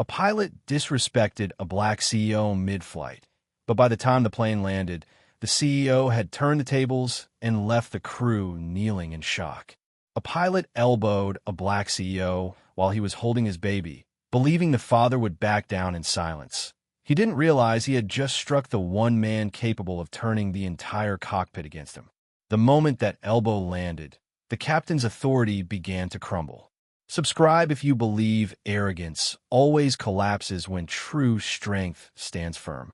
pilot disrespected a black CEO mid-flight, but by the time the plane landed, the CEO had turned the tables and left the crew kneeling in shock. A pilot elbowed a black CEO while he was holding his baby, believing the father would back down in silence. He didn't realize he had just struck the one man capable of turning the entire cockpit against him. The moment that elbow landed, the captain's authority began to crumble. Subscribe if you believe arrogance always collapses when true strength stands firm.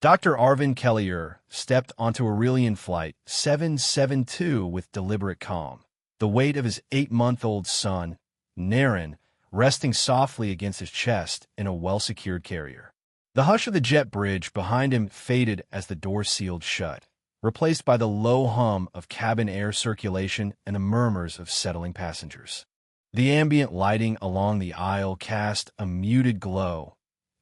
Dr. Arven Kellor stepped onto Aurelion Flight 772 with deliberate calm, the weight of his 8-month-old son, Nerin, resting softly against his chest in a well-secured carrier. The hush of the jet bridge behind him faded as the door sealed shut, replaced by the low hum of cabin air circulation and the murmurs of settling passengers. The ambient lighting along the aisle cast a muted glow,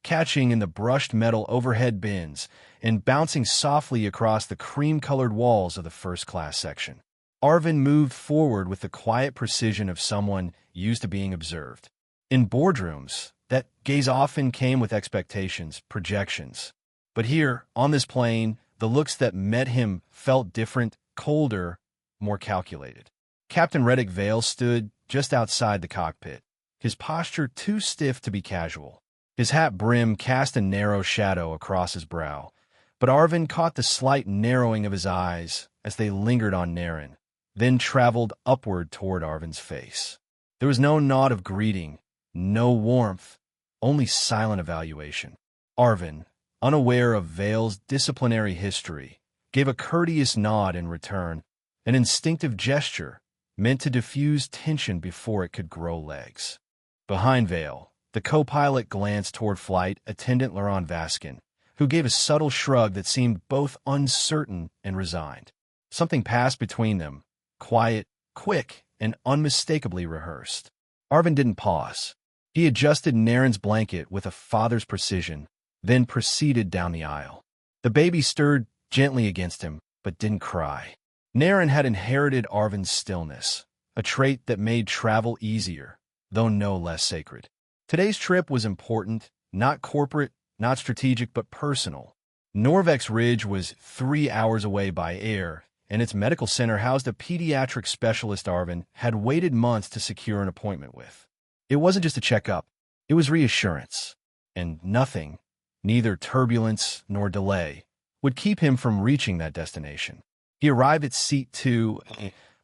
catching in the brushed metal overhead bins and bouncing softly across the cream-colored walls of the first-class section. Arven moved forward with the quiet precision of someone used to being observed. In boardrooms, that gaze often came with expectations, projections. But here, on this plane, the looks that met him felt different, colder, more calculated. Captain Reddic Vale stood just outside the cockpit, his posture too stiff to be casual. His hat brim cast a narrow shadow across his brow, but Arven caught the slight narrowing of his eyes as they lingered on Nerin, then traveled upward toward Arven's face. There was no nod of greeting, no warmth, only silent evaluation. Arven, unaware of Vale's disciplinary history, gave a courteous nod in return, an instinctive gesture meant to diffuse tension before it could grow legs. Behind Vale, the co-pilot glanced toward flight attendant Leron Vaskin, who gave a subtle shrug that seemed both uncertain and resigned. Something passed between them, quiet, quick, and unmistakably rehearsed. Arven didn't pause. He adjusted Nerin's blanket with a father's precision, then proceeded down the aisle. The baby stirred gently against him, but didn't cry. Nerin had inherited Arven's stillness, a trait that made travel easier, though no less sacred. Today's trip was important, not corporate, not strategic, but personal. Norvex Ridge was 3 hours away by air, and its medical center housed a pediatric specialist Arven had waited months to secure an appointment with. It wasn't just a checkup, it was reassurance. And nothing, neither turbulence nor delay, would keep him from reaching that destination. He arrived at Seat 2,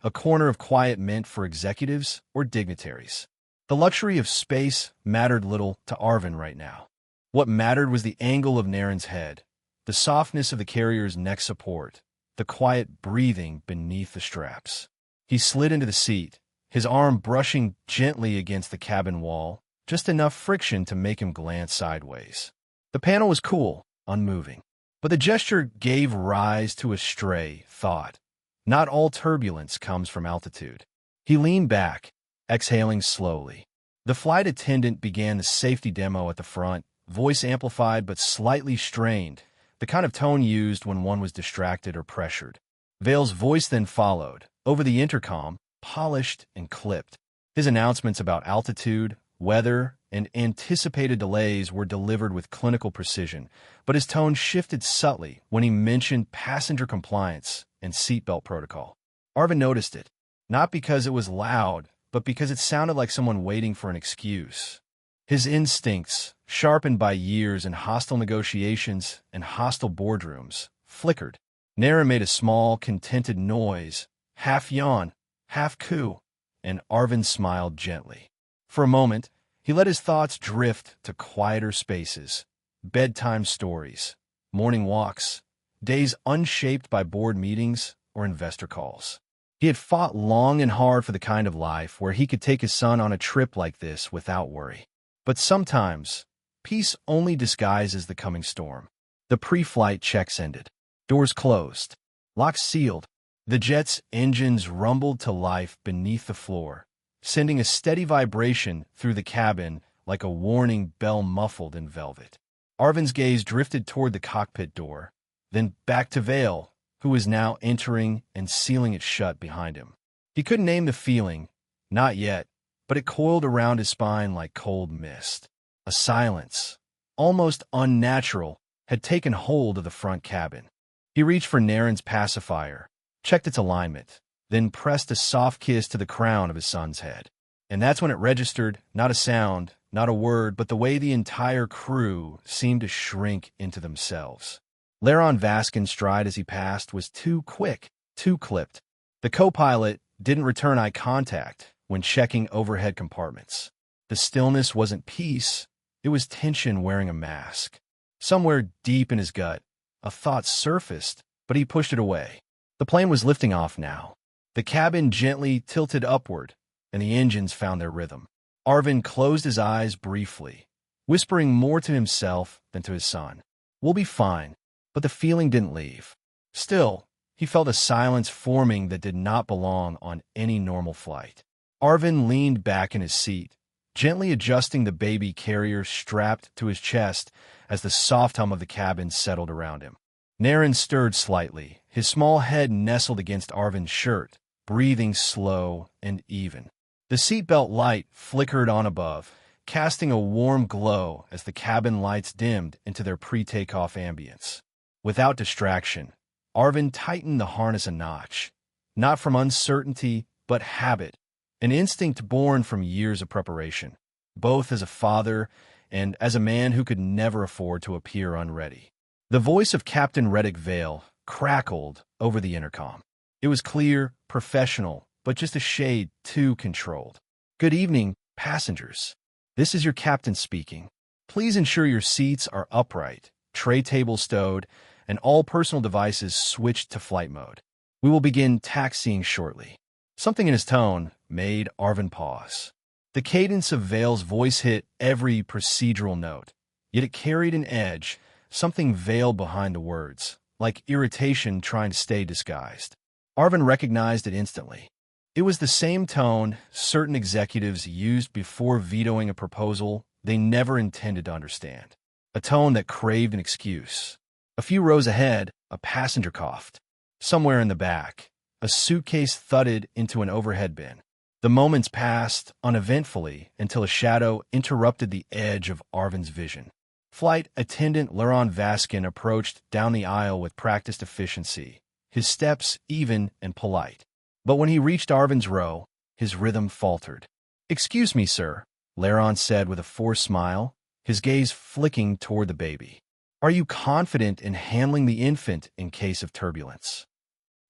a corner of quiet meant for executives or dignitaries. The luxury of space mattered little to Arven right now. What mattered was the angle of Nerin's head, the softness of the carrier's neck support, the quiet breathing beneath the straps. He slid into the seat, his arm brushing gently against the cabin wall, just enough friction to make him glance sideways. The panel was cool, unmoving, but the gesture gave rise to a stray thought. Not all turbulence comes from altitude. He leaned back, exhaling slowly. The flight attendant began the safety demo at the front, voice amplified but slightly strained, the kind of tone used when one was distracted or pressured. Vale's voice then followed, over the intercom, polished and clipped. His announcements about altitude, weather, and anticipated delays were delivered with clinical precision, but his tone shifted subtly when he mentioned passenger compliance and seatbelt protocol. Arven noticed it, not because it was loud, but because it sounded like someone waiting for an excuse. His instincts, sharpened by years in hostile negotiations and hostile boardrooms, flickered. Nerin made a small, contented noise, half yawn, half coo, and Arven smiled gently. For a moment, he let his thoughts drift to quieter spaces, bedtime stories, morning walks, days unshaped by board meetings or investor calls. He had fought long and hard for the kind of life where he could take his son on a trip like this without worry. But sometimes, peace only disguises the coming storm. The pre-flight checks ended. Doors closed. Locks sealed. The jet's engines rumbled to life beneath the floor, sending a steady vibration through the cabin like a warning bell muffled in velvet. Arven's gaze drifted toward the cockpit door, then back to Vale, who was now entering and sealing it shut behind him. He couldn't name the feeling, not yet, but it coiled around his spine like cold mist. A silence, almost unnatural, had taken hold of the front cabin. He reached for Nerin's pacifier, checked its alignment, then pressed a soft kiss to the crown of his son's head. And that's when it registered, not a sound, not a word, but the way the entire crew seemed to shrink into themselves. Leron Vaskin's stride as he passed was too quick, too clipped. The co-pilot didn't return eye contact when checking overhead compartments. The stillness wasn't peace, it was tension wearing a mask. Somewhere deep in his gut, a thought surfaced, but he pushed it away. The plane was lifting off now. The cabin gently tilted upward, and the engines found their rhythm. Arven closed his eyes briefly, whispering more to himself than to his son. "We'll be fine," but the feeling didn't leave. Still, he felt a silence forming that did not belong on any normal flight. Arven leaned back in his seat, gently adjusting the baby carrier strapped to his chest as the soft hum of the cabin settled around him. Nerin stirred slightly, his small head nestled against Arven's shirt, breathing slow and even. The seatbelt light flickered on above, casting a warm glow as the cabin lights dimmed into their pre-takeoff ambience. Without distraction, Arven tightened the harness a notch, not from uncertainty, but habit, an instinct born from years of preparation, both as a father and as a man who could never afford to appear unready. The voice of Captain Reddic Vale crackled over the intercom. It was clear, professional, but just a shade too controlled. "Good evening, passengers. This is your captain speaking. Please ensure your seats are upright, tray tables stowed, and all personal devices switched to flight mode. We will begin taxiing shortly." Something in his tone made Arven pause. The cadence of Vale's voice hit every procedural note, yet it carried an edge, something veiled behind the words, like irritation trying to stay disguised. Arven recognized it instantly. It was the same tone certain executives used before vetoing a proposal they never intended to understand. A tone that craved an excuse. A few rows ahead, a passenger coughed. Somewhere in the back, a suitcase thudded into an overhead bin. The moments passed uneventfully until a shadow interrupted the edge of Arven's vision. Flight attendant Leron Vaskin approached down the aisle with practiced efficiency, his steps even and polite. But when he reached Arven's row, his rhythm faltered. "Excuse me, sir," Leron said with a forced smile, his gaze flicking toward the baby. "Are you confident in handling the infant in case of turbulence?"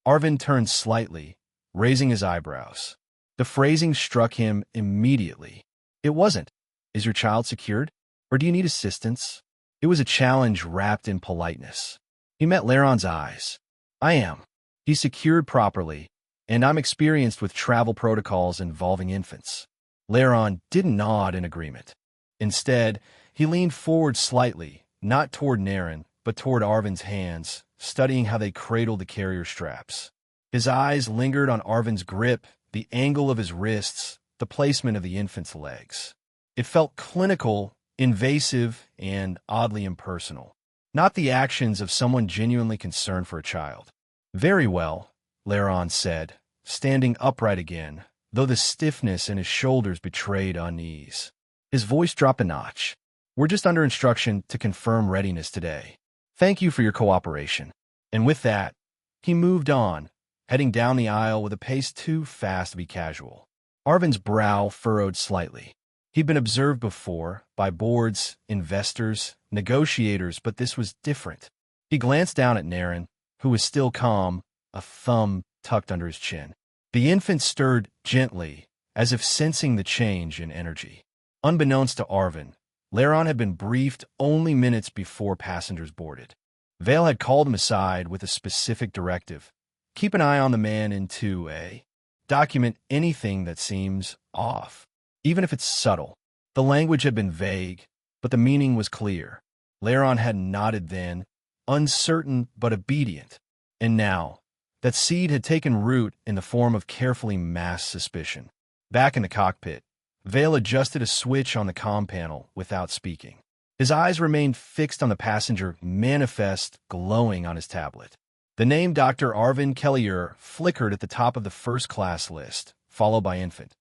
Arven turned slightly, raising his eyebrows. The phrasing struck him immediately. It wasn't, "Is your child secured? Or do you need assistance?" It was a challenge wrapped in politeness. He met Leron's eyes. "I am. He's secured properly, and I'm experienced with travel protocols involving infants." Leron didn't nod in agreement. Instead, he leaned forward slightly, not toward Nerin, but toward Arven's hands, studying how they cradled the carrier straps. His eyes lingered on Arven's grip, the angle of his wrists, the placement of the infant's legs. It felt clinical, invasive, and oddly impersonal. Not the actions of someone genuinely concerned for a child. "Very well," Leron said, standing upright again, though the stiffness in his shoulders betrayed unease. His voice dropped a notch. "We're just under instruction to confirm readiness today. Thank you for your cooperation." And with that, he moved on, heading down the aisle with a pace too fast to be casual. Arven's brow furrowed slightly. He'd been observed before by boards, investors, negotiators, but this was different. He glanced down at Nerin, who was still calm, a thumb tucked under his chin. The infant stirred gently, as if sensing the change in energy. Unbeknownst to Arven, Leron had been briefed only minutes before passengers boarded. Vale had called him aside with a specific directive. Keep an eye on the man in 2A. Document anything that seems off, even if it's subtle. The language had been vague, but the meaning was clear. Leron had nodded then, uncertain but obedient. And now, that seed had taken root in the form of carefully masked suspicion. Back in the cockpit, Vale adjusted a switch on the comm panel without speaking. His eyes remained fixed on the passenger manifest glowing on his tablet. The name Dr. Arven Kellor flickered at the top of the first-class list, followed by infant.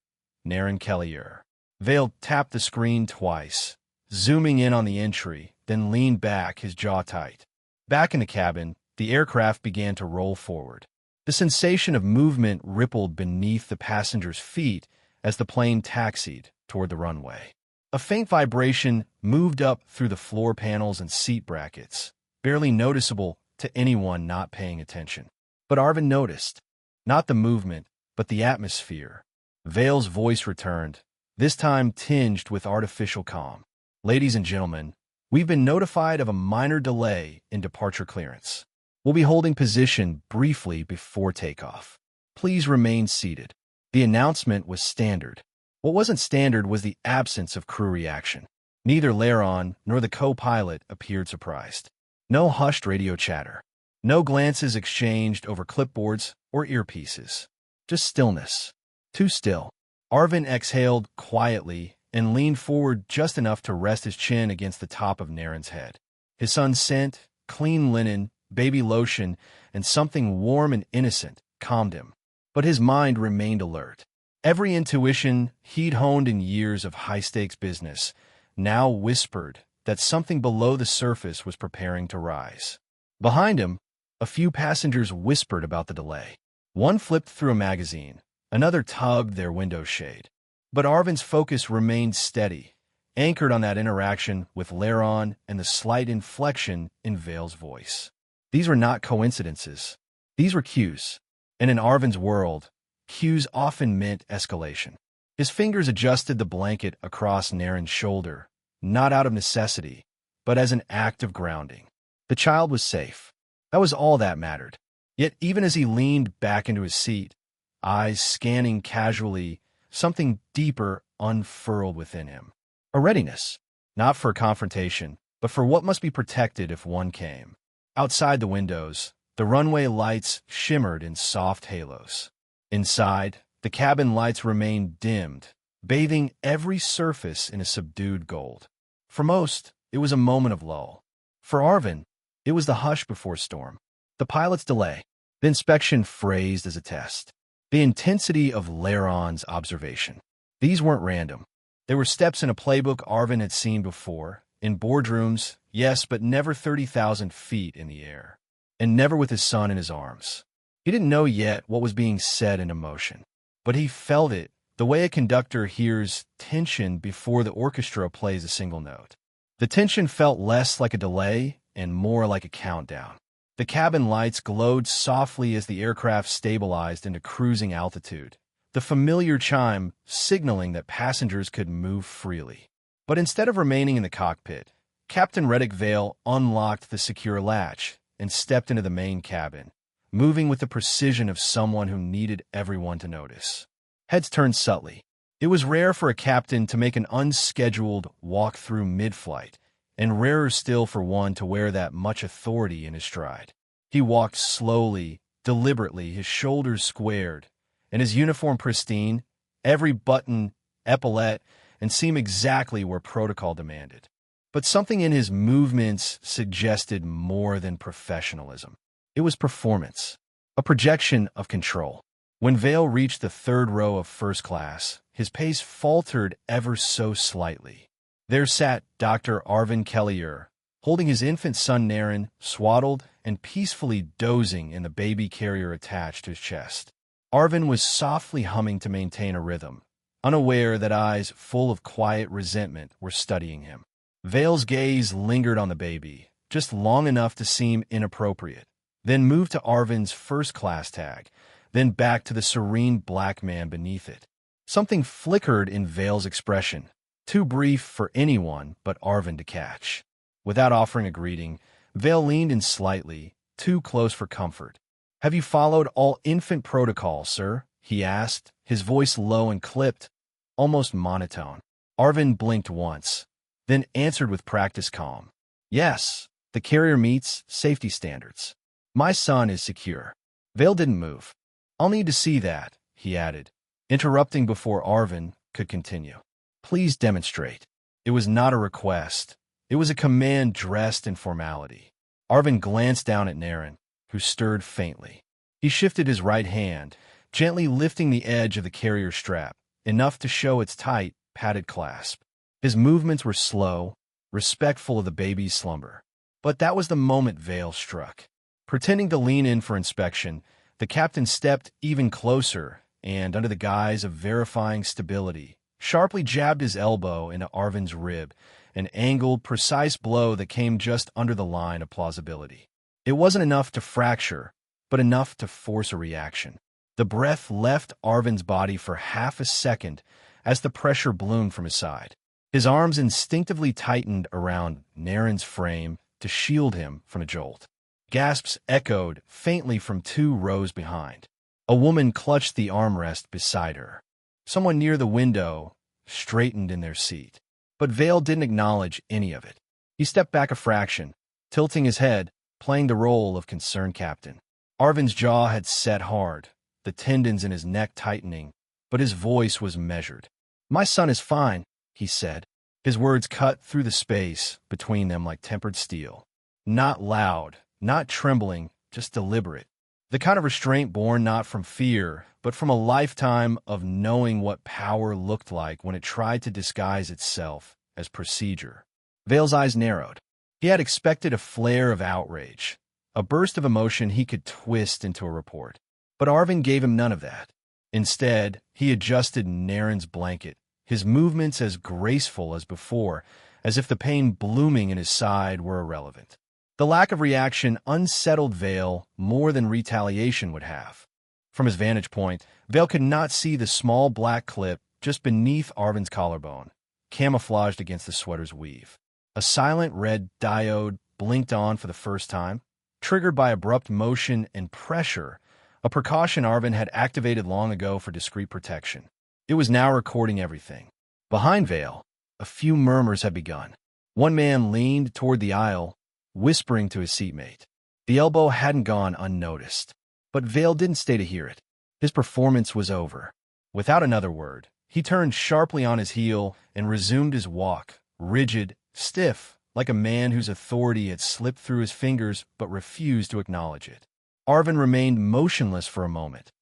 Nerin Kellor. Vale tapped the screen twice, zooming in on the entry, then leaned back, his jaw tight. Back in the cabin, the aircraft began to roll forward. The sensation of movement rippled beneath the passengers' feet as the plane taxied toward the runway. A faint vibration moved up through the floor panels and seat brackets, barely noticeable to anyone not paying attention. But Arven noticed. Not the movement, but the atmosphere. Vale's voice returned, this time tinged with artificial calm. Ladies and gentlemen, we've been notified of a minor delay in departure clearance. We'll be holding position briefly before takeoff. Please remain seated. The announcement was standard. What wasn't standard was the absence of crew reaction. Neither Leron nor the co-pilot appeared surprised. No hushed radio chatter. No glances exchanged over clipboards or earpieces. Just stillness. Too still. Arven exhaled quietly and leaned forward just enough to rest his chin against the top of Nerin's head. His son's scent, clean linen, baby lotion, and something warm and innocent calmed him. But his mind remained alert. Every intuition he'd honed in years of high-stakes business now whispered that something below the surface was preparing to rise. Behind him, a few passengers whispered about the delay. One flipped through a magazine, another tugged their window shade. But Arven's focus remained steady, anchored on that interaction with Leron and the slight inflection in Vale's voice. These were not coincidences. These were cues. And in Arven's world, cues often meant escalation. His fingers adjusted the blanket across Nerin's shoulder, not out of necessity, but as an act of grounding. The child was safe. That was all that mattered. Yet even as he leaned back into his seat, eyes scanning casually, something deeper unfurled within him. A readiness, not for confrontation, but for what must be protected if one came. Outside the windows, the runway lights shimmered in soft halos. Inside, the cabin lights remained dimmed, bathing every surface in a subdued gold. For most, it was a moment of lull. For Arven, it was the hush before storm. The pilot's delay, the inspection phrased as a test, the intensity of Leron's observation. These weren't random. They were steps in a playbook Arven had seen before, in boardrooms, yes, but never 30,000 feet in the air, and never with his son in his arms. He didn't know yet what was being said in emotion, but he felt it, the way a conductor hears tension before the orchestra plays a single note. The tension felt less like a delay and more like a countdown. The cabin lights glowed softly as the aircraft stabilized into cruising altitude, the familiar chime signaling that passengers could move freely. But instead of remaining in the cockpit, Captain Reddic Vale unlocked the secure latch and stepped into the main cabin, moving with the precision of someone who needed everyone to notice. Heads turned subtly. It was rare for a captain to make an unscheduled walk through mid-flight, and rarer still for one to wear that much authority in his stride. He walked slowly, deliberately, his shoulders squared, and his uniform pristine, every button, epaulette, and seemed exactly where protocol demanded. But something in his movements suggested more than professionalism. It was performance, a projection of control. When Vale reached the third row of first class, his pace faltered ever so slightly. There sat Dr. Arven Kellor, holding his infant son Nerin, swaddled and peacefully dozing in the baby carrier attached to his chest. Arven was softly humming to maintain a rhythm, unaware that eyes full of quiet resentment were studying him. Vale's gaze lingered on the baby, just long enough to seem inappropriate, then moved to Arven's first-class tag, then back to the serene black man beneath it. Something flickered in Vale's expression, too brief for anyone but Arven to catch. Without offering a greeting, Vale leaned in slightly, too close for comfort. "Have you followed all infant protocol, sir?" he asked, his voice low and clipped, almost monotone. Arven blinked once, then answered with practiced calm. "Yes, the carrier meets safety standards. My son is secure." Vale didn't move. "I'll need to see that," he added, interrupting before Arven could continue. "Please demonstrate." It was not a request. It was a command dressed in formality. Arven glanced down at Nerin, who stirred faintly. He shifted his right hand, gently lifting the edge of the carrier strap, enough to show its tight, padded clasp. His movements were slow, respectful of the baby's slumber. But that was the moment Vale struck. Pretending to lean in for inspection, the captain stepped even closer and, under the guise of verifying stability, sharply jabbed his elbow into Arven's rib, an angled, precise blow that came just under the line of plausibility. It wasn't enough to fracture, but enough to force a reaction. The breath left Arven's body for half a second as the pressure ballooned from his side. His arms instinctively tightened around Nerin's frame to shield him from a jolt. Gasps echoed faintly from 2 rows behind. A woman clutched the armrest beside her. Someone near the window straightened in their seat. But Vale didn't acknowledge any of it. He stepped back a fraction, tilting his head, playing the role of concerned captain. Arven's jaw had set hard, the tendons in his neck tightening, but his voice was measured. "My son is fine," he said. His words cut through the space between them like tempered steel. Not loud, not trembling, just deliberate. The kind of restraint born not from fear, but from a lifetime of knowing what power looked like when it tried to disguise itself as procedure. Vale's eyes narrowed. He had expected a flare of outrage, a burst of emotion he could twist into a report. But Arven gave him none of that. Instead, he adjusted Nerin's blanket, his movements as graceful as before, as if the pain blooming in his side were irrelevant. The lack of reaction unsettled Vale more than retaliation would have. From his vantage point, Vale could not see the small black clip just beneath Arven's collarbone, camouflaged against the sweater's weave. A silent red diode blinked on for the first time, triggered by abrupt motion and pressure, a precaution Arven had activated long ago for discreet protection. It was now recording everything. Behind Vale, a few murmurs had begun. One man leaned toward the aisle, whispering to his seatmate. The elbow hadn't gone unnoticed, but Vale didn't stay to hear it. His performance was over. Without another word, he turned sharply on his heel and resumed his walk, rigid, stiff, like a man whose authority had slipped through his fingers but refused to acknowledge it. Arven remained motionless for a moment,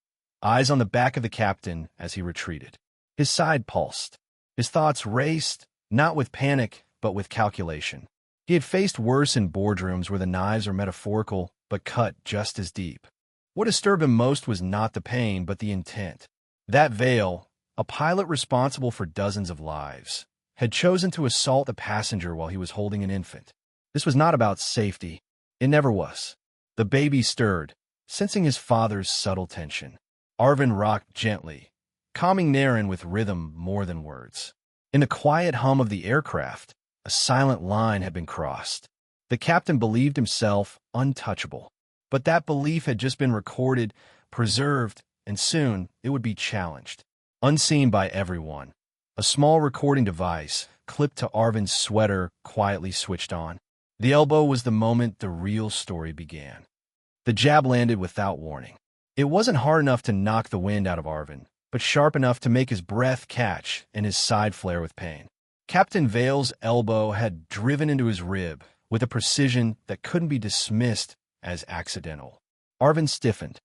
eyes on the back of the captain as he retreated. His side pulsed. His thoughts raced, not with panic, but with calculation. He had faced worse in boardrooms where the knives are metaphorical, but cut just as deep. What disturbed him most was not the pain, but the intent. That Vale, a pilot responsible for dozens of lives, had chosen to assault a passenger while he was holding an infant. This was not about safety. It never was. The baby stirred, sensing his father's subtle tension. Arven rocked gently, calming Nerin with rhythm more than words. In the quiet hum of the aircraft, a silent line had been crossed. The captain believed himself untouchable, but that belief had just been recorded, preserved, and soon it would be challenged. Unseen by everyone, a small recording device, clipped to Arven's sweater, quietly switched on. The elbow was the moment the real story began. The jab landed without warning. It wasn't hard enough to knock the wind out of Arven, but sharp enough to make his breath catch and his side flare with pain. Captain Vale's elbow had driven into his rib with a precision that couldn't be dismissed as accidental. Arven stiffened.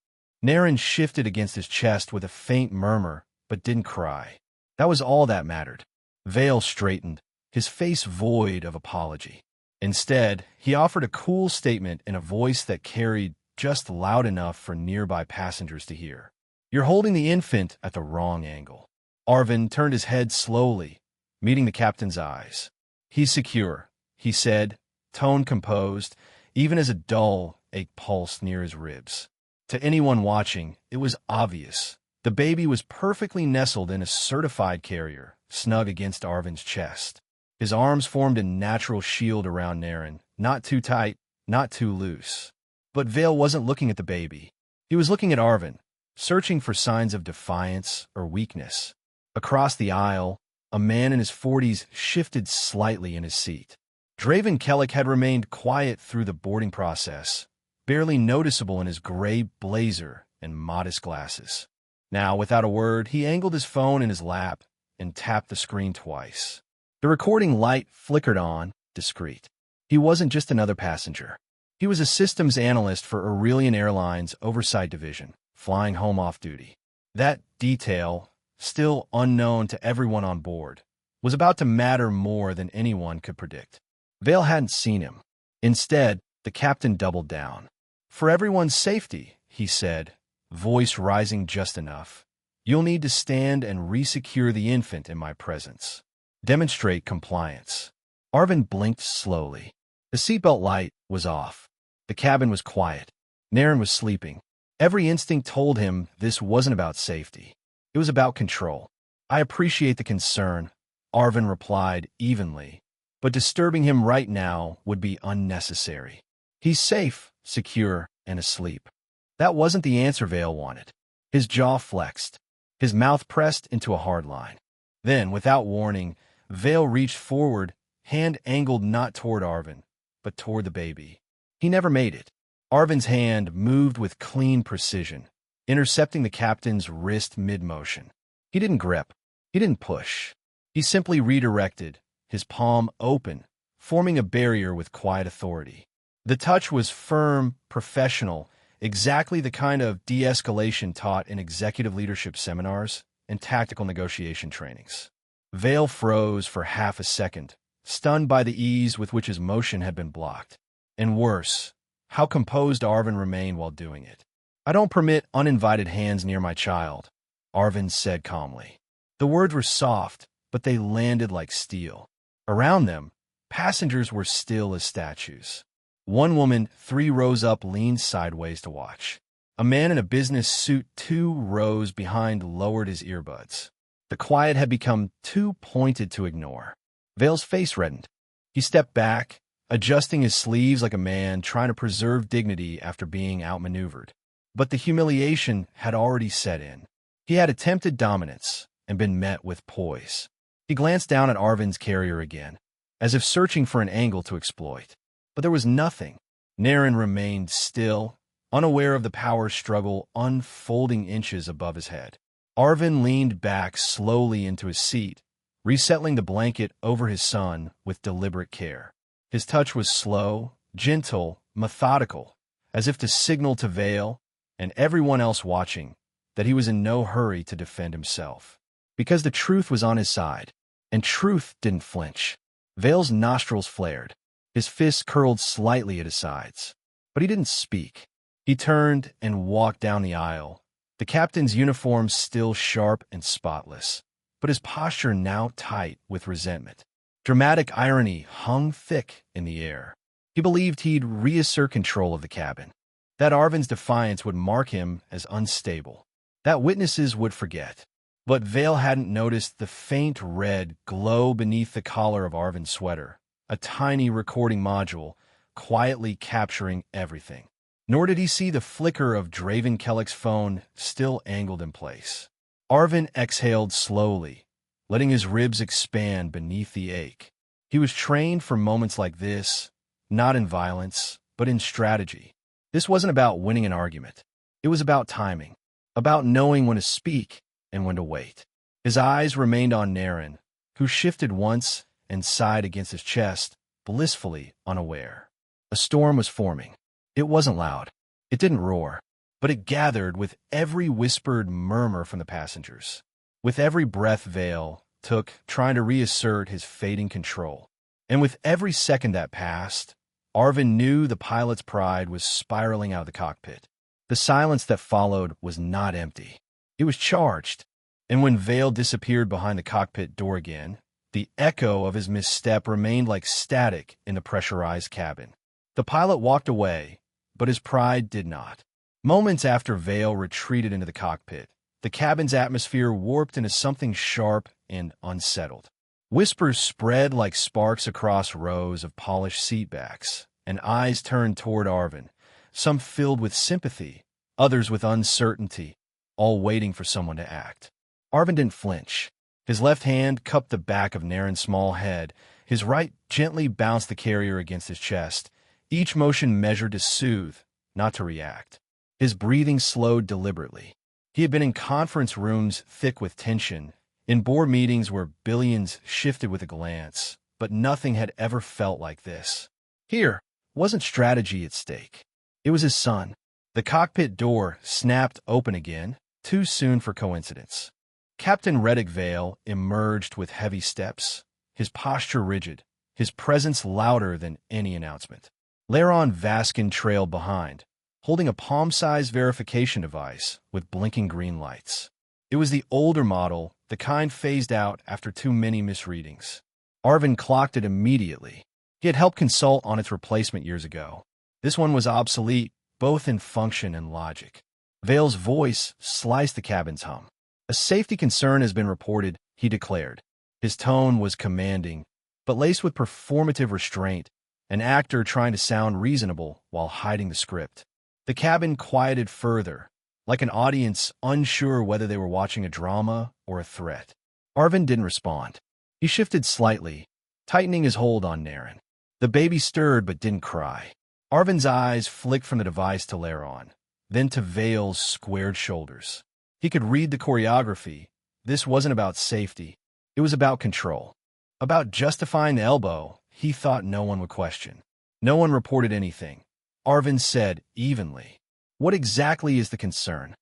Nerin shifted against his chest with a faint murmur, but didn't cry. That was all that mattered. Vale straightened, his face void of apology. Instead, he offered a cool statement in a voice that carried just loud enough for nearby passengers to hear. "You're holding the infant at the wrong angle." Arven turned his head slowly, meeting the captain's eyes. "He's secure," he said, tone composed, even as a dull ache pulsed near his ribs. To anyone watching, it was obvious. The baby was perfectly nestled in a certified carrier, snug against Arven's chest. His arms formed a natural shield around Nerin, not too tight, not too loose. But Vale wasn't looking at the baby. He was looking at Arven, searching for signs of defiance or weakness. Across the aisle, a man in his 40s shifted slightly in his seat. Arven Kellor had remained quiet through the boarding process, barely noticeable in his gray blazer and modest glasses. Now, without a word, he angled his phone in his lap and tapped the screen twice. The recording light flickered on, discreet. He wasn't just another passenger. He was a systems analyst for Aurelion Airlines' Oversight Division, flying home off duty. That detail, still unknown to everyone on board, was about to matter more than anyone could predict. Vale hadn't seen him. Instead, the captain doubled down. "For everyone's safety," he said, voice rising just enough, "you'll need to stand and resecure the infant in my presence. Demonstrate compliance." Arven blinked slowly. The seatbelt light was off. The cabin was quiet. Nerin was sleeping. Every instinct told him this wasn't about safety. It was about control. "I appreciate the concern," Arven replied evenly, "but disturbing him right now would be unnecessary. He's safe, secure, and asleep." That wasn't the answer Vale wanted. His jaw flexed. His mouth pressed into a hard line. Then, without warning, Vale reached forward, hand angled not toward Arven, but toward the baby. He never made it. Arven's hand moved with clean precision, intercepting the captain's wrist mid-motion. He didn't grip. He didn't push. He simply redirected, his palm open, forming a barrier with quiet authority. The touch was firm, professional, exactly the kind of de-escalation taught in executive leadership seminars and tactical negotiation trainings. Vale froze for half a second, stunned by the ease with which his motion had been blocked. And worse, how composed Arven remained while doing it. "I don't permit uninvited hands near my child," Arven said calmly. The words were soft, but they landed like steel. Around them, passengers were still as statues. One woman 3 rows up leaned sideways to watch. A man in a business suit 2 rows behind lowered his earbuds. The quiet had become too pointed to ignore. Vale's face reddened. He stepped back, adjusting his sleeves like a man trying to preserve dignity after being outmaneuvered. But the humiliation had already set in. He had attempted dominance and been met with poise. He glanced down at Arven's carrier again, as if searching for an angle to exploit. But there was nothing. Nerin remained still, unaware of the power struggle unfolding inches above his head. Arven leaned back slowly into his seat, resettling the blanket over his son with deliberate care. His touch was slow, gentle, methodical, as if to signal to Vale, and everyone else watching, that he was in no hurry to defend himself. Because the truth was on his side, and truth didn't flinch. Vale's nostrils flared. His fists curled slightly at his sides. But he didn't speak. He turned and walked down the aisle, the captain's uniform still sharp and spotless, but his posture now tight with resentment. Dramatic irony hung thick in the air. He believed he'd reassert control of the cabin, that Arven's defiance would mark him as unstable, that witnesses would forget. But Vale hadn't noticed the faint red glow beneath the collar of Arven's sweater, a tiny recording module quietly capturing everything. Nor did he see the flicker of Arven Kellor's phone still angled in place. Arven exhaled slowly, letting his ribs expand beneath the ache. He was trained for moments like this, not in violence, but in strategy. This wasn't about winning an argument. It was about timing, about knowing when to speak and when to wait. His eyes remained on Nerin, who shifted once and sighed against his chest, blissfully unaware. A storm was forming. It wasn't loud. It didn't roar, but it gathered with every whispered murmur from the passengers, with every breath Vale took trying to reassert his fading control. And with every second that passed, Arven knew the pilot's pride was spiraling out of the cockpit. The silence that followed was not empty. It was charged, and when Vale disappeared behind the cockpit door again, the echo of his misstep remained like static in the pressurized cabin. The pilot walked away, but his pride did not. Moments after Vale retreated into the cockpit, the cabin's atmosphere warped into something sharp and unsettled. Whispers spread like sparks across rows of polished seatbacks, and eyes turned toward Arven, some filled with sympathy, others with uncertainty, all waiting for someone to act. Arven didn't flinch. His left hand cupped the back of Nerin's small head. His right gently bounced the carrier against his chest, each motion measured to soothe, not to react. His breathing slowed deliberately. He had been in conference rooms thick with tension, in board meetings where billions shifted with a glance, but nothing had ever felt like this. Here wasn't strategy at stake. It was his son. The cockpit door snapped open again, too soon for coincidence. Captain Reddic Vale emerged with heavy steps, his posture rigid, his presence louder than any announcement. Leron Vaskin trailed behind, holding a palm-sized verification device with blinking green lights. It was the older model, the kind phased out after too many misreadings. Arven clocked it immediately. He had helped consult on its replacement years ago. This one was obsolete, both in function and logic. Vale's voice sliced the cabin's hum. A safety concern has been reported, he declared. His tone was commanding, but laced with performative restraint, an actor trying to sound reasonable while hiding the script. The cabin quieted further, like an audience unsure whether they were watching a drama or a threat. Arven didn't respond. He shifted slightly, tightening his hold on Nerin. The baby stirred but didn't cry. Arven's eyes flicked from the device to Leron, then to Vale's squared shoulders. He could read the choreography. This wasn't about safety. It was about control. About justifying the elbow he thought no one would question. No one reported anything. Arven said evenly, "What exactly is the concern?"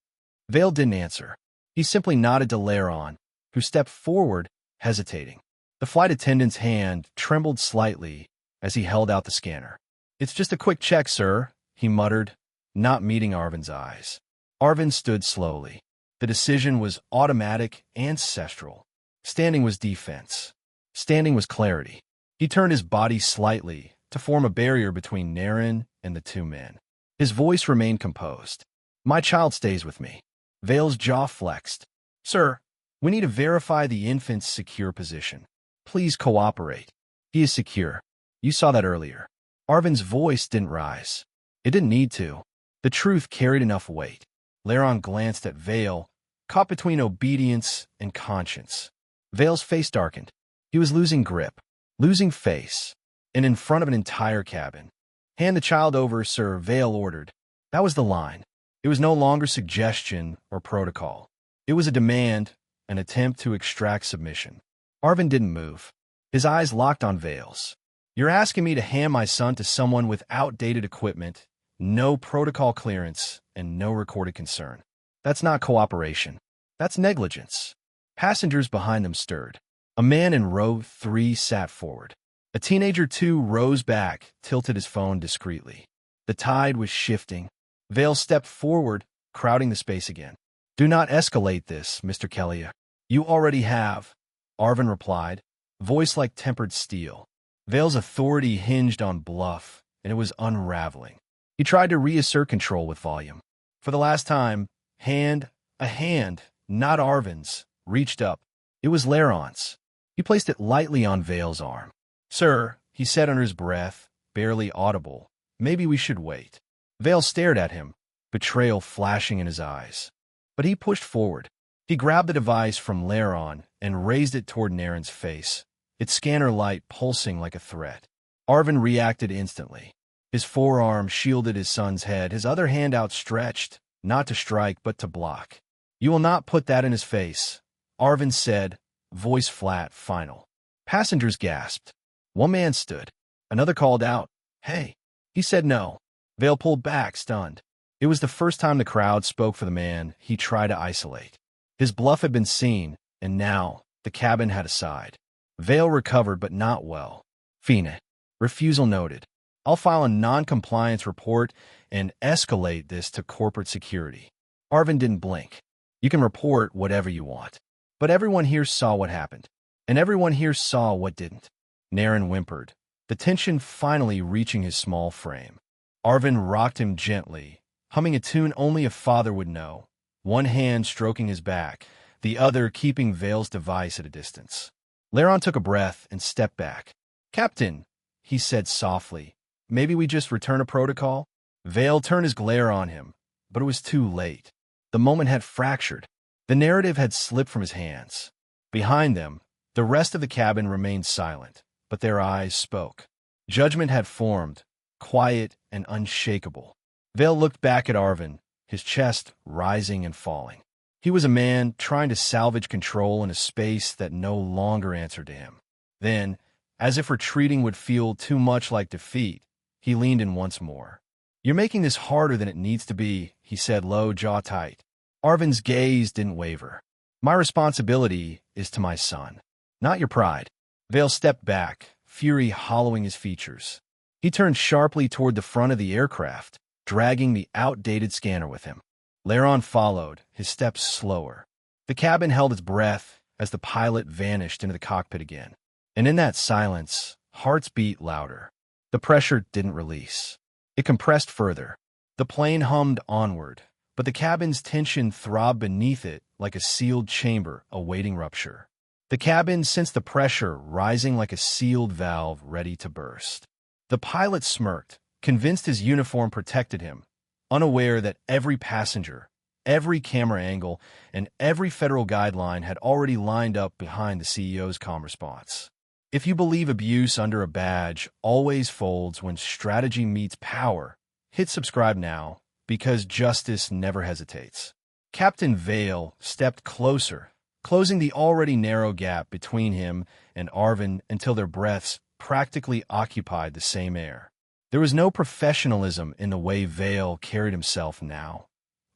Vale didn't answer. He simply nodded to Leron, who stepped forward, hesitating. The flight attendant's hand trembled slightly as he held out the scanner. "It's just a quick check, sir," he muttered, not meeting Arven's eyes. Arven stood slowly. The decision was automatic, ancestral. Standing was defense. Standing was clarity. He turned his body slightly to form a barrier between Nerin and the two men. His voice remained composed. "My child stays with me." Vale's jaw flexed. "Sir, we need to verify the infant's secure position. Please cooperate." "He is secure. You saw that earlier." Arven's voice didn't rise. It didn't need to. The truth carried enough weight. Leron glanced at Vale, caught between obedience and conscience. Vale's face darkened. He was losing grip, losing face, and in front of an entire cabin. "Hand the child over, sir," Vale ordered. That was the line. It was no longer suggestion or protocol. It was a demand, an attempt to extract submission. Arven didn't move. His eyes locked on Vale's. "You're asking me to hand my son to someone with outdated equipment, no protocol clearance, and no recorded concern. That's not cooperation. That's negligence." Passengers behind them stirred. A man in row 3 sat forward. A teenager, too, rose back, tilted his phone discreetly. The tide was shifting. Vale stepped forward, crowding the space again. "Do not escalate this, Mr. Kellor. You already have," Arven replied, voice like tempered steel. Vale's authority hinged on bluff, and it was unraveling. He tried to reassert control with volume. For the last time, a hand, not Arven's, reached up. It was Leron's. He placed it lightly on Vale's arm. "Sir," he said under his breath, barely audible, "maybe we should wait." Vale stared at him, betrayal flashing in his eyes. But he pushed forward. He grabbed the device from Leron and raised it toward Nerin's face, its scanner light pulsing like a threat. Arven reacted instantly. His forearm shielded his son's head, his other hand outstretched, not to strike but to block. "You will not put that in his face," Arven said, voice flat, final. Passengers gasped. One man stood. Another called out, "Hey." He said no. Vale pulled back, stunned. It was the first time the crowd spoke for the man he tried to isolate. His bluff had been seen, and now the cabin had a side. Vale recovered, but not well. "Fine. Refusal noted. I'll file a non-compliance report and escalate this to corporate security." Arven didn't blink. "You can report whatever you want. But everyone here saw what happened. And everyone here saw what didn't." Nerin whimpered, the tension finally reaching his small frame. Arven rocked him gently, humming a tune only a father would know, one hand stroking his back, the other keeping Vale's device at a distance. Leron took a breath and stepped back. "Captain," he said softly, "maybe we just return to protocol?" Vale turned his glare on him, but it was too late. The moment had fractured. The narrative had slipped from his hands. Behind them, the rest of the cabin remained silent, but their eyes spoke. Judgment had formed, quiet and unshakable. Vale looked back at Arven, his chest rising and falling. He was a man trying to salvage control in a space that no longer answered to him. Then, as if retreating would feel too much like defeat, he leaned in once more. "You're making this harder than it needs to be," he said low, jaw tight. Arven's gaze didn't waver. "My responsibility is to my son, not your pride." Vale stepped back, fury hollowing his features. He turned sharply toward the front of the aircraft, dragging the outdated scanner with him. Leron followed, his steps slower. The cabin held its breath as the pilot vanished into the cockpit again. And in that silence, hearts beat louder. The pressure didn't release. It compressed further. The plane hummed onward, but the cabin's tension throbbed beneath it like a sealed chamber awaiting rupture. The cabin sensed the pressure rising like a sealed valve ready to burst. The pilot smirked, convinced his uniform protected him, unaware that every passenger, every camera angle, and every federal guideline had already lined up behind the CEO's calm response. If you believe abuse under a badge always folds when strategy meets power, hit subscribe now, because justice never hesitates. Captain Vale stepped closer, closing the already narrow gap between him and Arven until their breaths practically occupied the same air. There was no professionalism in the way Vale carried himself now,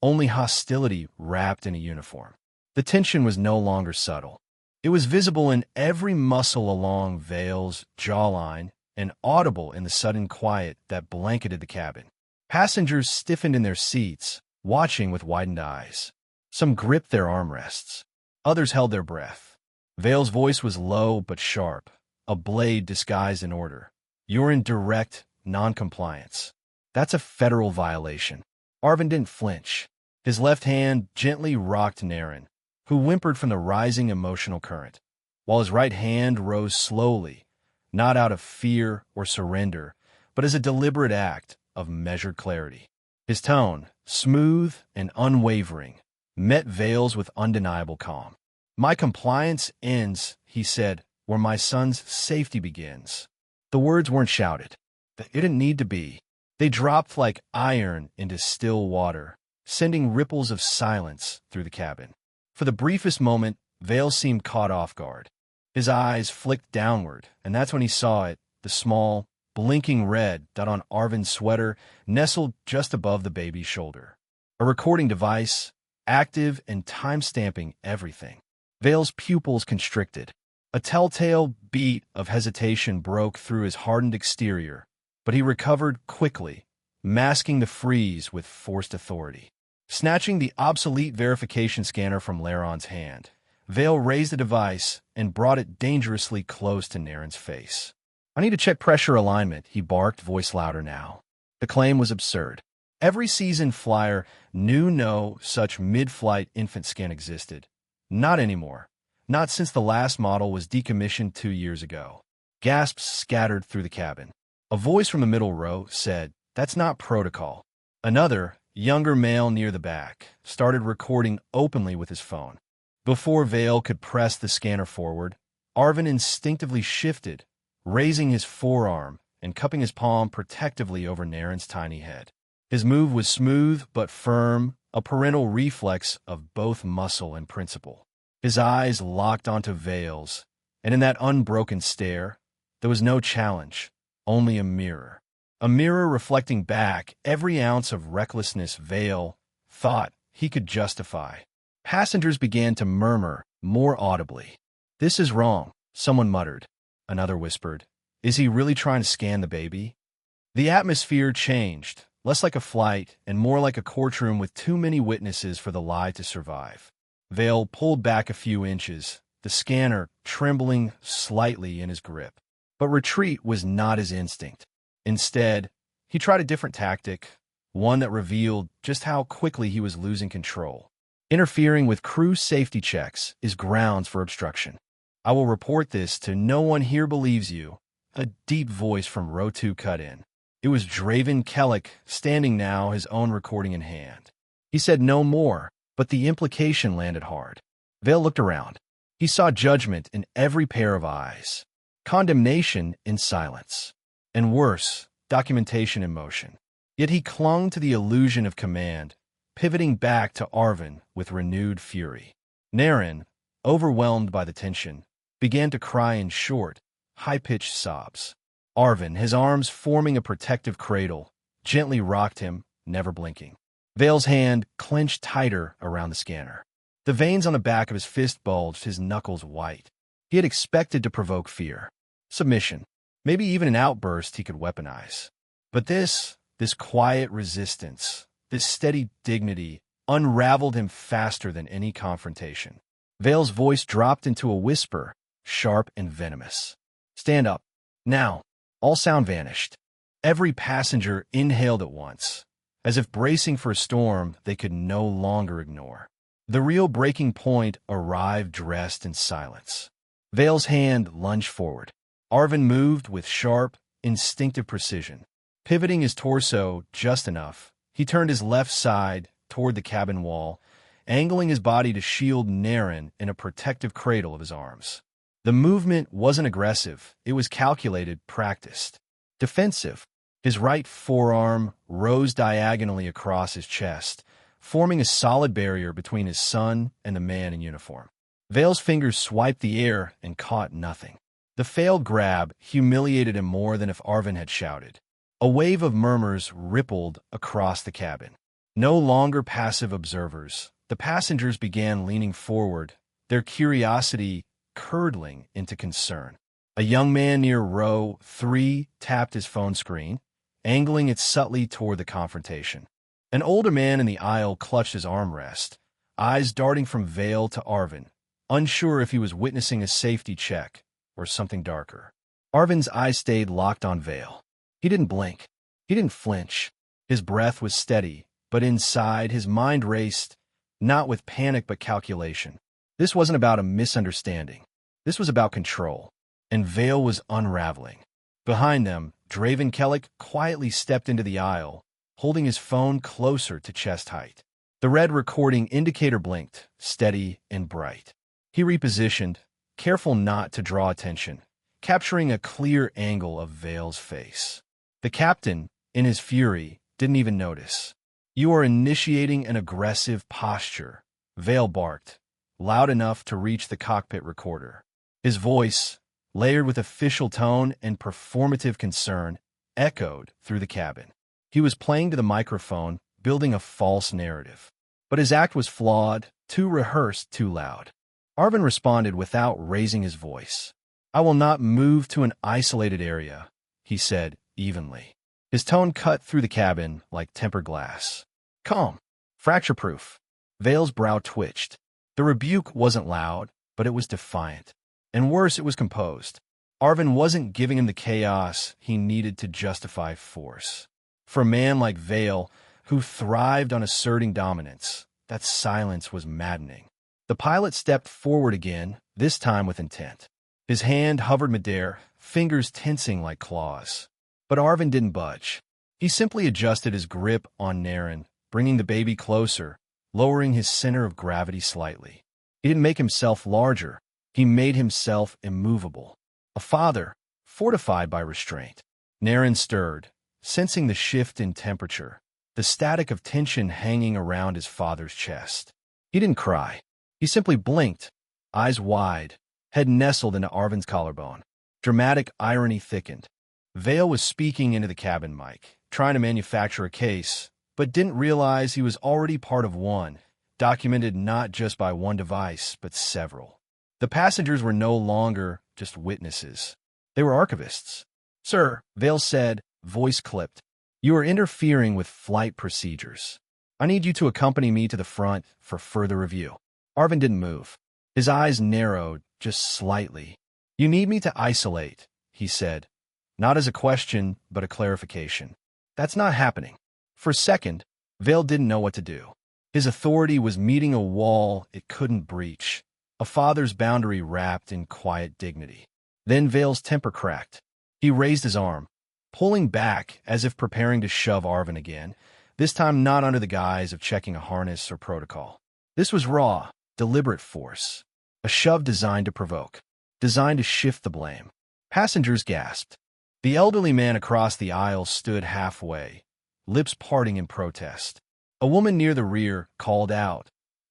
only hostility wrapped in a uniform. The tension was no longer subtle. It was visible in every muscle along Vale's jawline and audible in the sudden quiet that blanketed the cabin. Passengers stiffened in their seats, watching with widened eyes. Some gripped their armrests. Others held their breath. Vale's voice was low but sharp, a blade disguised in order. "You're in direct non-compliance. That's a federal violation." Arven didn't flinch. His left hand gently rocked Nerin, who whimpered from the rising emotional current, while his right hand rose slowly, not out of fear or surrender, but as a deliberate act of measured clarity. His tone, smooth and unwavering, met Vale's with undeniable calm. "My compliance ends," he said, "where my son's safety begins." The words weren't shouted. They didn't need to be. They dropped like iron into still water, sending ripples of silence through the cabin. For the briefest moment, Vale seemed caught off guard. His eyes flicked downward, and that's when he saw it, the small, blinking red dot on Arven's sweater nestled just above the baby's shoulder. A recording device, active and time-stamping everything. Vale's pupils constricted. A telltale beat of hesitation broke through his hardened exterior, but he recovered quickly, masking the freeze with forced authority. Snatching the obsolete verification scanner from Leron's hand, Vale raised the device and brought it dangerously close to Nerin's face. "I need to check pressure alignment," he barked, voice louder now. The claim was absurd. Every seasoned flyer knew no such mid-flight infant scan existed. Not anymore. Not since the last model was decommissioned 2 years ago. Gasps scattered through the cabin. A voice from the middle row said, "That's not protocol." Another, younger male near the back, started recording openly with his phone. Before Vale could press the scanner forward, Arven instinctively shifted, raising his forearm and cupping his palm protectively over Nerin's tiny head. His move was smooth but firm, a parental reflex of both muscle and principle. His eyes locked onto Vale's, and in that unbroken stare, there was no challenge, only a mirror. A mirror reflecting back every ounce of recklessness Vale thought he could justify. Passengers began to murmur more audibly. "This is wrong," someone muttered. Another whispered, "Is he really trying to scan the baby?" The atmosphere changed, less like a flight and more like a courtroom with too many witnesses for the lie to survive. Vale pulled back a few inches, the scanner trembling slightly in his grip. But retreat was not his instinct. Instead, he tried a different tactic, one that revealed just how quickly he was losing control. Interfering with crew safety checks is grounds for obstruction. "I will report this to no one here believes you," a deep voice from row 2 cut in. It was Arven Kellor, standing now, his own recording in hand. He said no more, but the implication landed hard. Vale looked around. He saw judgment in every pair of eyes, condemnation in silence, and worse, documentation in motion. Yet he clung to the illusion of command, pivoting back to Arven with renewed fury. Nerin, overwhelmed by the tension, began to cry in short, high-pitched sobs. Arven, his arms forming a protective cradle, gently rocked him, never blinking. Vale's hand clenched tighter around the scanner. The veins on the back of his fist bulged, his knuckles white. He had expected to provoke fear. Submission. Maybe even an outburst he could weaponize. But this quiet resistance, this steady dignity, unraveled him faster than any confrontation. Vale's voice dropped into a whisper, sharp and venomous. "Stand up. Now." All sound vanished. Every passenger inhaled at once, as if bracing for a storm they could no longer ignore. The real breaking point arrived dressed in silence. Vale's hand lunged forward. Arven moved with sharp, instinctive precision. Pivoting his torso just enough, he turned his left side toward the cabin wall, angling his body to shield Nerin in a protective cradle of his arms. The movement wasn't aggressive, it was calculated, practiced. Defensive. His right forearm rose diagonally across his chest, forming a solid barrier between his son and the man in uniform. Vale's fingers swiped the air and caught nothing. The failed grab humiliated him more than if Arven had shouted. A wave of murmurs rippled across the cabin. No longer passive observers, the passengers began leaning forward, their curiosity curdling into concern. A young man near row 3 tapped his phone screen, angling it subtly toward the confrontation. An older man in the aisle clutched his armrest, eyes darting from Vale to Arven, unsure if he was witnessing a safety check or something darker. Arven's eyes stayed locked on Vale. He didn't blink. He didn't flinch. His breath was steady, but inside his mind raced, not with panic but calculation. This wasn't about a misunderstanding. This was about control, and Vale was unraveling. Behind them, Arven Kellor quietly stepped into the aisle, holding his phone closer to chest height. The red recording indicator blinked, steady and bright. He repositioned, careful not to draw attention, capturing a clear angle of Vale's face. The captain, in his fury, didn't even notice. "You are initiating an aggressive posture," Vale barked, loud enough to reach the cockpit recorder. His voice, layered with official tone and performative concern, echoed through the cabin. He was playing to the microphone, building a false narrative. But his act was flawed, too rehearsed, too loud. Arven responded without raising his voice. "I will not move to an isolated area," he said evenly. His tone cut through the cabin like tempered glass. "Calm. Fracture-proof." Vale's brow twitched. The rebuke wasn't loud, but it was defiant. And worse, it was composed. Arven wasn't giving him the chaos he needed to justify force. For a man like Vale, who thrived on asserting dominance, that silence was maddening. The pilot stepped forward again, this time with intent. His hand hovered midair, fingers tensing like claws. But Arven didn't budge. He simply adjusted his grip on Nerin, bringing the baby closer, lowering his center of gravity slightly. He didn't make himself larger. He made himself immovable. A father, fortified by restraint. Nerin stirred, sensing the shift in temperature, the static of tension hanging around his father's chest. He didn't cry. He simply blinked, eyes wide, head nestled into Arven's collarbone. Dramatic irony thickened. Vale was speaking into the cabin mic, trying to manufacture a case, but didn't realize he was already part of one, documented not just by one device, but several. The passengers were no longer just witnesses. They were archivists. "Sir," Vale said, voice clipped, "you are interfering with flight procedures. I need you to accompany me to the front for further review." Arven didn't move. His eyes narrowed just slightly. "You need me to isolate," he said, not as a question, but a clarification. "That's not happening." For a second, Vale didn't know what to do. His authority was meeting a wall it couldn't breach, a father's boundary wrapped in quiet dignity. Then Vale's temper cracked. He raised his arm, pulling back as if preparing to shove Arven again, this time not under the guise of checking a harness or protocol. This was raw, deliberate force, a shove designed to provoke, designed to shift the blame. Passengers gasped. The elderly man across the aisle stood halfway, lips parting in protest. A woman near the rear called out,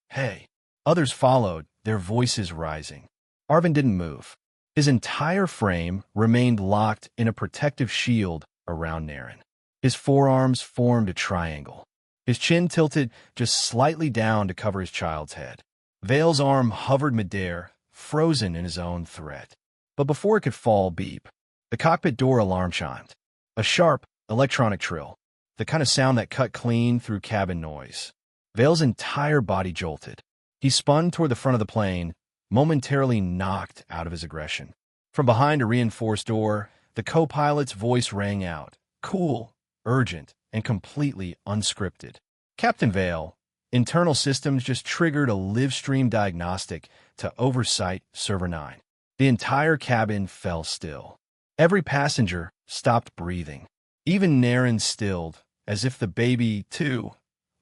"Hey!" Others followed, their voices rising. Arven didn't move. His entire frame remained locked in a protective shield around Nerin. His forearms formed a triangle. His chin tilted just slightly down to cover his child's head. Vale's arm hovered midair, frozen in his own threat. But before it could fall, beep. The cockpit door alarm chimed. A sharp, electronic trill, the kind of sound that cut clean through cabin noise. Vale's entire body jolted. He spun toward the front of the plane, momentarily knocked out of his aggression. From behind a reinforced door, the co-pilot's voice rang out, cool, urgent, and completely unscripted. Captain Vale, internal systems just triggered a live stream diagnostic to oversight Server 9. The entire cabin fell still. Every passenger stopped breathing. Even Nerin stilled, as if the baby, too,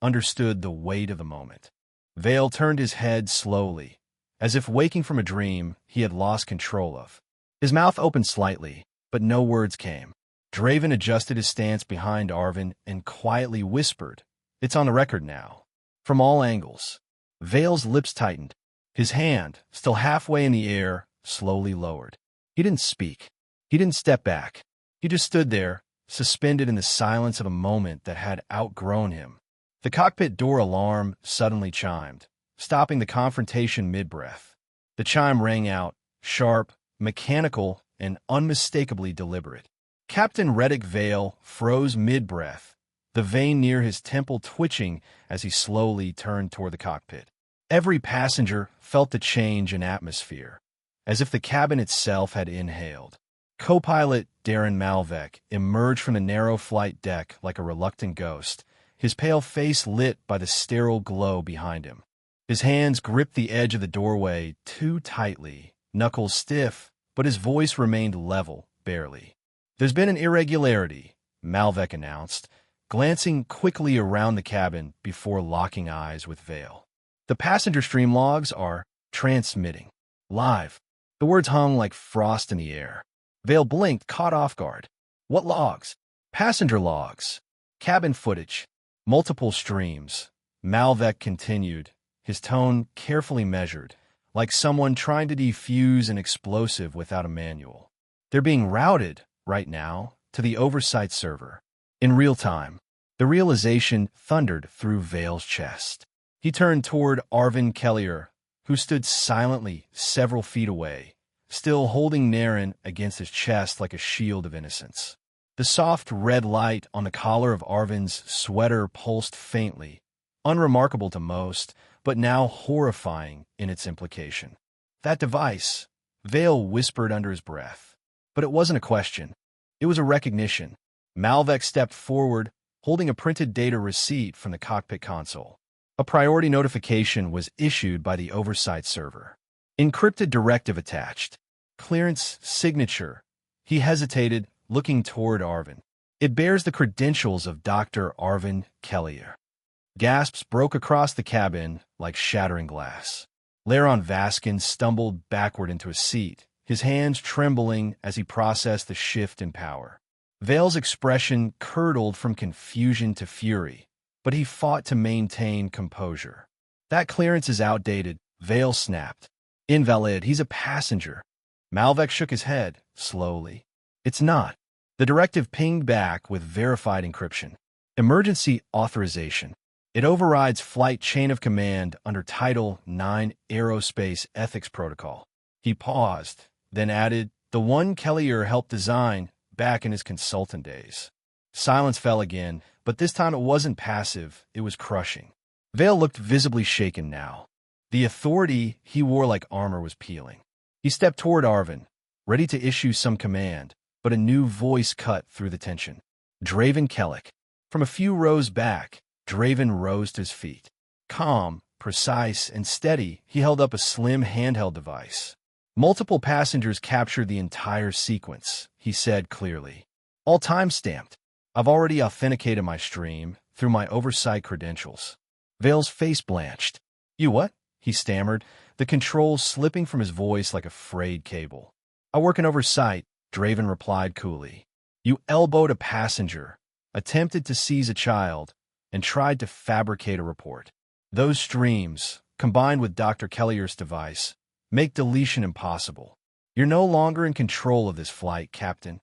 understood the weight of the moment. Vale turned his head slowly, as if waking from a dream he had lost control of. His mouth opened slightly, but no words came. Draven adjusted his stance behind Arven and quietly whispered, "It's on the record now." From all angles. Vale's lips tightened. His hand, still halfway in the air, slowly lowered. He didn't speak. He didn't step back. He just stood there, suspended in the silence of a moment that had outgrown him. The cockpit door alarm suddenly chimed, stopping the confrontation mid-breath. The chime rang out, sharp, mechanical, and unmistakably deliberate. Captain Reddic Vale froze mid-breath, the vein near his temple twitching as he slowly turned toward the cockpit. Every passenger felt the change in atmosphere, as if the cabin itself had inhaled. Co-pilot Darren Malvek emerged from the narrow flight deck like a reluctant ghost, his pale face lit by the sterile glow behind him. His hands gripped the edge of the doorway too tightly, knuckles stiff, but his voice remained level, barely. "There's been an irregularity," Malvek announced, glancing quickly around the cabin before locking eyes with Vale. "The passenger stream logs are transmitting. Live." The words hung like frost in the air. Vale blinked, caught off guard. "What logs?" "Passenger logs. Cabin footage. Multiple streams." Malvek continued, his tone carefully measured, like someone trying to defuse an explosive without a manual. "They're being routed, right now, to the oversight server. In real time." The realization thundered through Vale's chest. He turned toward Arven Kellor, who stood silently several feet away, still holding Nerin against his chest like a shield of innocence. The soft red light on the collar of Arven's sweater pulsed faintly, unremarkable to most, but now horrifying in its implication. "That device," Vale whispered under his breath. But it wasn't a question. It was a recognition. Malvek stepped forward, holding a printed data receipt from the cockpit console. A priority notification was issued by the oversight server. Encrypted directive attached. Clearance signature. He hesitated, looking toward Arven. "It bears the credentials of Dr. Arven Kellor." Gasps broke across the cabin like shattering glass. Leron Vaskin stumbled backward into a seat, his hands trembling as he processed the shift in power. Vale's expression curdled from confusion to fury, but he fought to maintain composure. "That clearance is outdated," Vale snapped. "Invalid, he's a passenger." Malvek shook his head, slowly. "It's not." The directive pinged back with verified encryption. "Emergency authorization. It overrides flight chain of command under Title 9 Aerospace Ethics Protocol." He paused, then added, "The one Kellor helped design back in his consultant days." Silence fell again, but this time it wasn't passive, it was crushing. Vale looked visibly shaken now. The authority he wore like armor was peeling. He stepped toward Arven, ready to issue some command, but a new voice cut through the tension. "Draven Kellor." From a few rows back, Draven rose to his feet. Calm, precise, and steady, he held up a slim handheld device. "Multiple passengers captured the entire sequence," he said clearly. "All time-stamped. I've already authenticated my stream through my oversight credentials." Vale's face blanched. "You what?" he stammered, the controls slipping from his voice like a frayed cable. "I work in oversight," Draven replied coolly. "You elbowed a passenger, attempted to seize a child, and tried to fabricate a report. Those streams, combined with Dr. Kellor's device, make deletion impossible. You're no longer in control of this flight, Captain."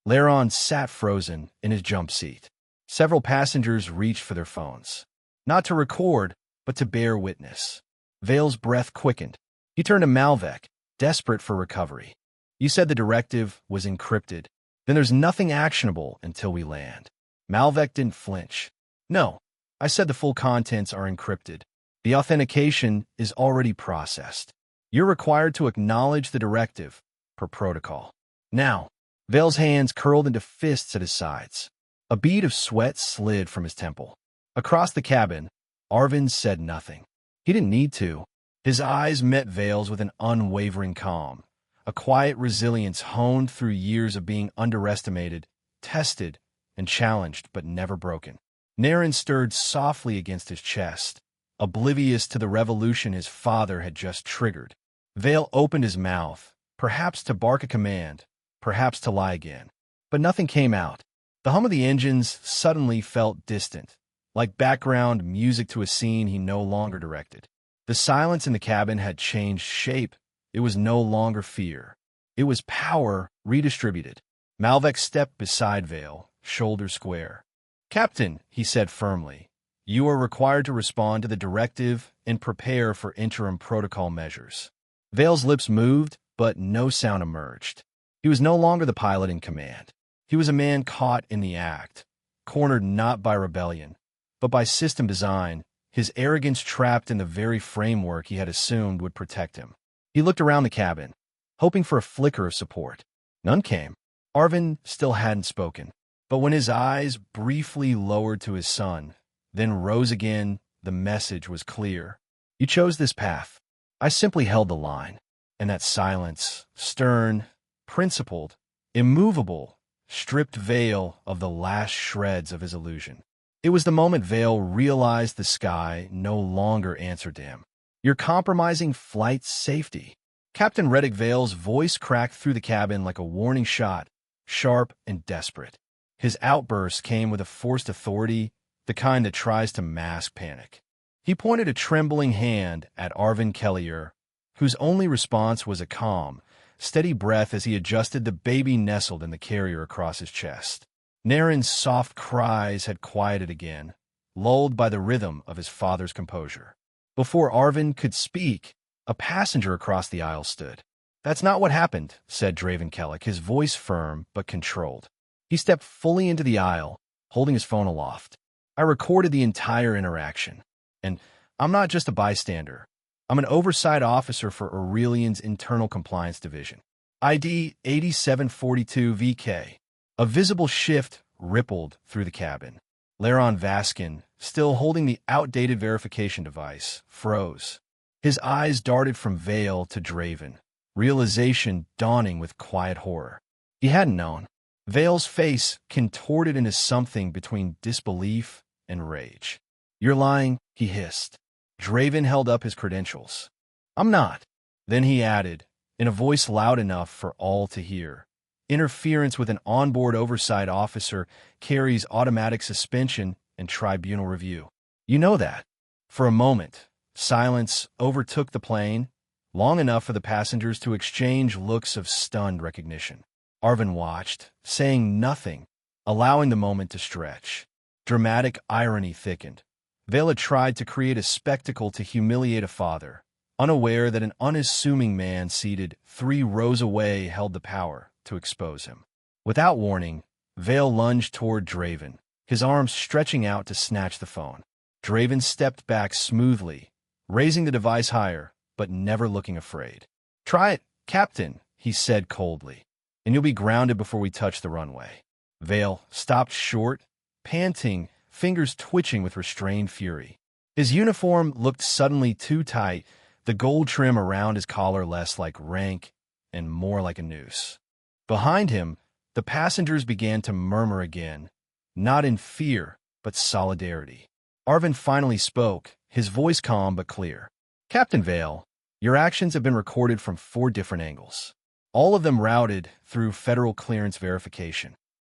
Leron sat frozen in his jump seat. Several passengers reached for their phones. Not to record, but to bear witness. Vale's breath quickened. He turned to Malvek, desperate for recovery. You said the directive was encrypted. Then there's nothing actionable until we land. Malvek didn't flinch. No, I said the full contents are encrypted. The authentication is already processed. You're required to acknowledge the directive, per protocol. Now, Vale's hands curled into fists at his sides. A bead of sweat slid from his temple. Across the cabin, Arven said nothing. He didn't need to. His eyes met Vale's with an unwavering calm, a quiet resilience honed through years of being underestimated, tested, and challenged but never broken. Nerin stirred softly against his chest, oblivious to the revolution his father had just triggered. Vale opened his mouth, perhaps to bark a command, perhaps to lie again. But nothing came out. The hum of the engines suddenly felt distant, like background music to a scene he no longer directed. The silence in the cabin had changed shape. It was no longer fear. It was power redistributed. Malvek stepped beside Vale, shoulders square. "Captain," he said firmly, "you are required to respond to the directive and prepare for interim protocol measures." Vale's lips moved, but no sound emerged. He was no longer the pilot in command. He was a man caught in the act, cornered not by rebellion, but by system design, his arrogance trapped in the very framework he had assumed would protect him. He looked around the cabin, hoping for a flicker of support. None came. Arven still hadn't spoken, but when his eyes briefly lowered to his son, then rose again, the message was clear. You chose this path. I simply held the line. And that silence, stern, principled, immovable, stripped Vale of the last shreds of his illusion. It was the moment Vale realized the sky no longer answered to him. You're compromising flight's safety. Captain Reddic Vale's voice cracked through the cabin like a warning shot, sharp and desperate. His outburst came with a forced authority, the kind that tries to mask panic. He pointed a trembling hand at Arven Kellor, whose only response was a calm, steady breath as he adjusted the baby nestled in the carrier across his chest. Nerin's soft cries had quieted again, lulled by the rhythm of his father's composure. Before Arven could speak, a passenger across the aisle stood. "That's not what happened," said Arven Kellor, his voice firm but controlled. He stepped fully into the aisle, holding his phone aloft. "I recorded the entire interaction. And I'm not just a bystander. I'm an oversight officer for Aurelion's Internal Compliance Division. ID 8742 VK. A visible shift rippled through the cabin. Leron Vaskin, still holding the outdated verification device, froze. His eyes darted from Vale to Draven, realization dawning with quiet horror. He hadn't known. Vale's face contorted into something between disbelief and rage. "You're lying," he hissed. Draven held up his credentials. "I'm not." Then he added, in a voice loud enough for all to hear, "Interference with an onboard oversight officer carries automatic suspension and tribunal review. You know that." For a moment, silence overtook the plane, long enough for the passengers to exchange looks of stunned recognition. Arven watched, saying nothing, allowing the moment to stretch. Dramatic irony thickened. Vale had tried to create a spectacle to humiliate a father, unaware that an unassuming man seated 3 rows away held the power to expose him. Without warning, Vale lunged toward Draven, his arms stretching out to snatch the phone. Draven stepped back smoothly, raising the device higher, but never looking afraid. "Try it, Captain," he said coldly, "and you'll be grounded before we touch the runway." Vale stopped short, panting, fingers twitching with restrained fury. His uniform looked suddenly too tight, the gold trim around his collar less like rank and more like a noose. Behind him, the passengers began to murmur again, not in fear, but solidarity. Arven finally spoke, his voice calm but clear. "Captain Vale, your actions have been recorded from 4 different angles, all of them routed through federal clearance verification."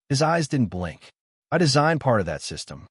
His eyes didn't blink. "I designed part of that system."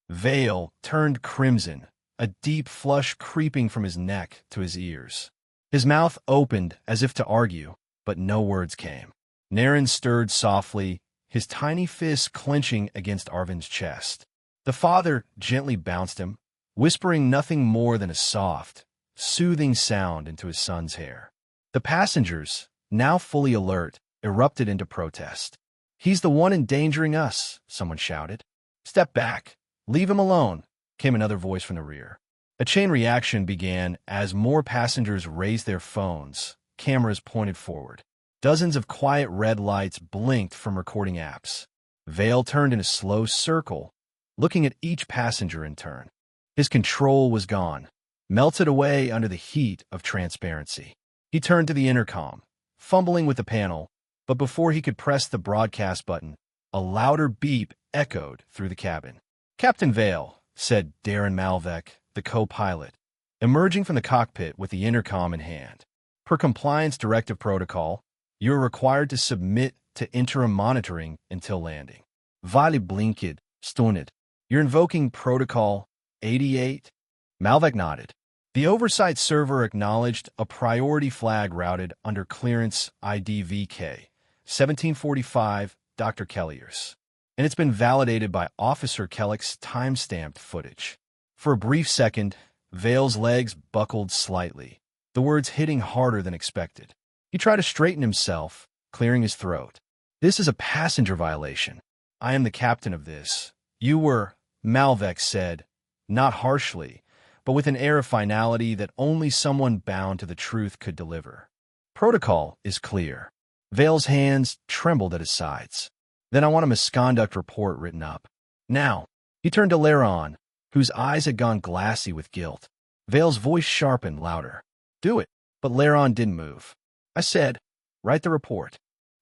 Vale turned crimson, a deep flush creeping from his neck to his ears. His mouth opened as if to argue, but no words came. Nerin stirred softly, his tiny fist clenching against Arven's chest. The father gently bounced him, whispering nothing more than a soft, soothing sound into his son's hair. The passengers, now fully alert, erupted into protest. "He's the one endangering us," someone shouted. "Step back. Leave him alone," came another voice from the rear. A chain reaction began as more passengers raised their phones, cameras pointed forward. Dozens of quiet red lights blinked from recording apps. Vale turned in a slow circle, looking at each passenger in turn. His control was gone, melted away under the heat of transparency. He turned to the intercom, fumbling with the panel, but before he could press the broadcast button, a louder beep echoed through the cabin. "Captain Vale," said Nerin Malvek, the co-pilot, emerging from the cockpit with the intercom in hand. "Per compliance directive protocol, you are required to submit to interim monitoring until landing." Vale blinked, stunned. "You're invoking Protocol 88? Malvek nodded. The oversight server acknowledged a priority flag routed under clearance ID VK 1745 Dr. Kellor's, and it's been validated by Officer Kellock's time-stamped footage. For a brief second, Vale's legs buckled slightly, the words hitting harder than expected. He tried to straighten himself, clearing his throat. "This is a passenger violation. I am the captain of this. You were," Malvek said, not harshly, but with an air of finality that only someone bound to the truth could deliver. "Protocol is clear." Vale's hands trembled at his sides. "Then I want a misconduct report written up. Now." He turned to Leron, whose eyes had gone glassy with guilt. Vale's voice sharpened louder. "Do it." But Leron didn't move. "I said, write the report."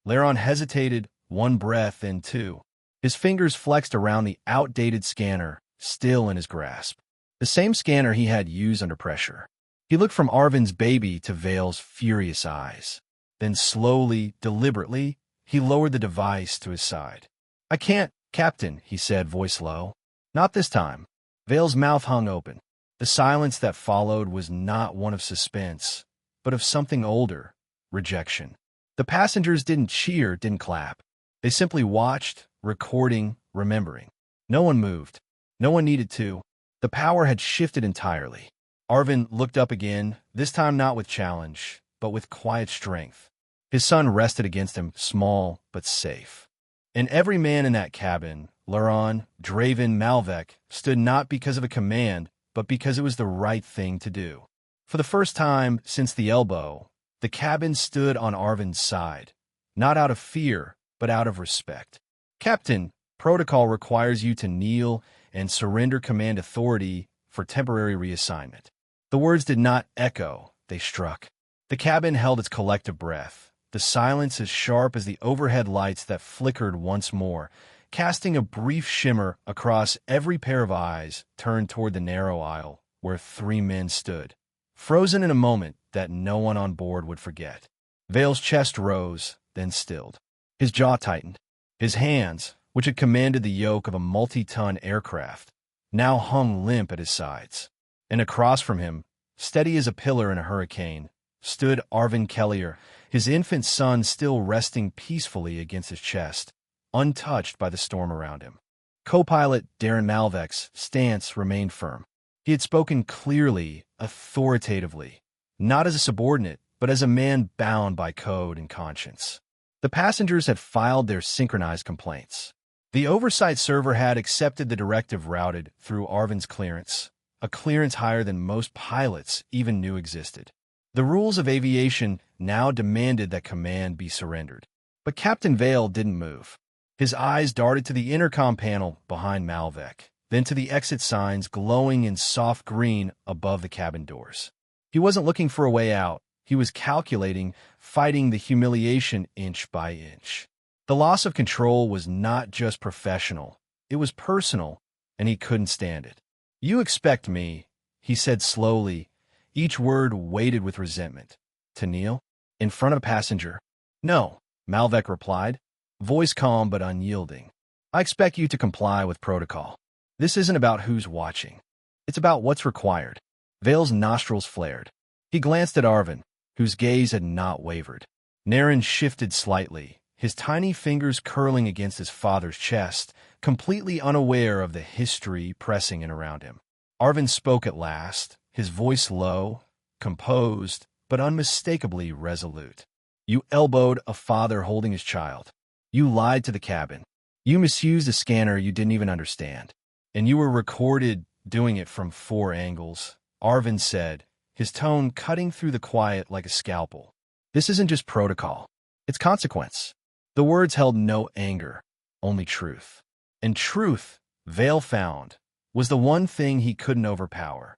Leron hesitated, one breath, then two. His fingers flexed around the outdated scanner, still in his grasp. The same scanner he had used under pressure. He looked from Arven's baby to Vale's furious eyes. Then slowly, deliberately, he lowered the device to his side. "I can't, Captain," he said, voice low. "Not this time." Vale's mouth hung open. The silence that followed was not one of suspense, but of something older, rejection. The passengers didn't cheer, didn't clap. They simply watched, recording, remembering. No one moved. No one needed to. The power had shifted entirely. Arven looked up again, this time not with challenge, but with quiet strength. His son rested against him, small but safe. And every man in that cabin, Leron, Draven, Malvek, stood not because of a command, but because it was the right thing to do. For the first time since the elbow, the cabin stood on Arven's side, not out of fear, but out of respect. "Captain, protocol requires you to kneel and surrender command authority for temporary reassignment." The words did not echo, they struck. The cabin held its collective breath, the silence as sharp as the overhead lights that flickered once more, casting a brief shimmer across every pair of eyes turned toward the narrow aisle where three men stood, frozen in a moment that no one on board would forget. Vale's chest rose, then stilled. His jaw tightened. His hands, which had commanded the yoke of a multi-ton aircraft, now hung limp at his sides. And across from him, steady as a pillar in a hurricane, stood Arven Kellor, his infant son still resting peacefully against his chest, untouched by the storm around him. Co-pilot Nerin Malvek's stance remained firm. He had spoken clearly, authoritatively, not as a subordinate, but as a man bound by code and conscience. The passengers had filed their synchronized complaints. The oversight server had accepted the directive routed through Arven's clearance, a clearance higher than most pilots even knew existed. The rules of aviation now demanded that command be surrendered. But Captain Vale didn't move. His eyes darted to the intercom panel behind Malvek, then to the exit signs glowing in soft green above the cabin doors. He wasn't looking for a way out. He was calculating, fighting the humiliation inch by inch. The loss of control was not just professional. It was personal, and he couldn't stand it. "You expect me," he said slowly, each word weighted with resentment, "to kneel in front of a passenger?" "No," Malvek replied, voice calm but unyielding. "I expect you to comply with protocol. This isn't about who's watching. It's about what's required." Vale's nostrils flared. He glanced at Arven, whose gaze had not wavered. Nerin shifted slightly, his tiny fingers curling against his father's chest, completely unaware of the history pressing in around him. Arven spoke at last, his voice low, composed, but unmistakably resolute. You elbowed a father holding his child. You lied to the cabin. You misused a scanner you didn't even understand. And you were recorded doing it from 4 angles, Arven said, his tone cutting through the quiet like a scalpel. This isn't just protocol. It's consequence. The words held no anger, only truth. And truth, Vale found, was the one thing he couldn't overpower.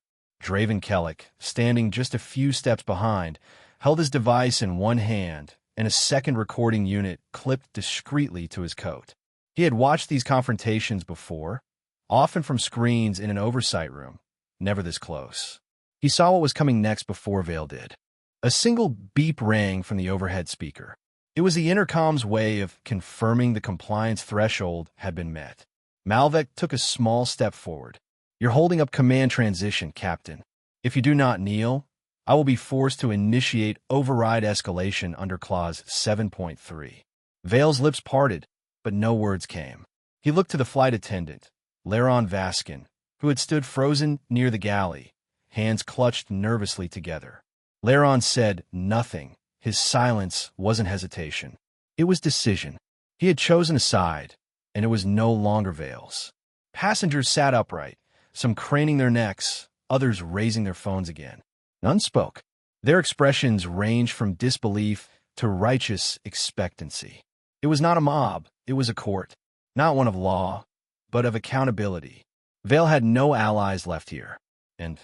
Arven Kellor, standing just a few steps behind, held his device in one hand and a second recording unit clipped discreetly to his coat. He had watched these confrontations before, often from screens in an oversight room, never this close. He saw what was coming next before Vale did. A single beep rang from the overhead speaker. It was the intercom's way of confirming the compliance threshold had been met. Malvek took a small step forward. You're holding up command transition, Captain. If you do not kneel, I will be forced to initiate override escalation under Clause 7.3. Vale's lips parted, but no words came. He looked to the flight attendant, Leron Vaskin, who had stood frozen near the galley, hands clutched nervously together. Leron said nothing. His silence wasn't hesitation. It was decision. He had chosen a side, and it was no longer Vale's. Passengers sat upright, some craning their necks, others raising their phones again. None spoke. Their expressions ranged from disbelief to righteous expectancy. It was not a mob, it was a court. Not one of law, but of accountability. Vale had no allies left here, and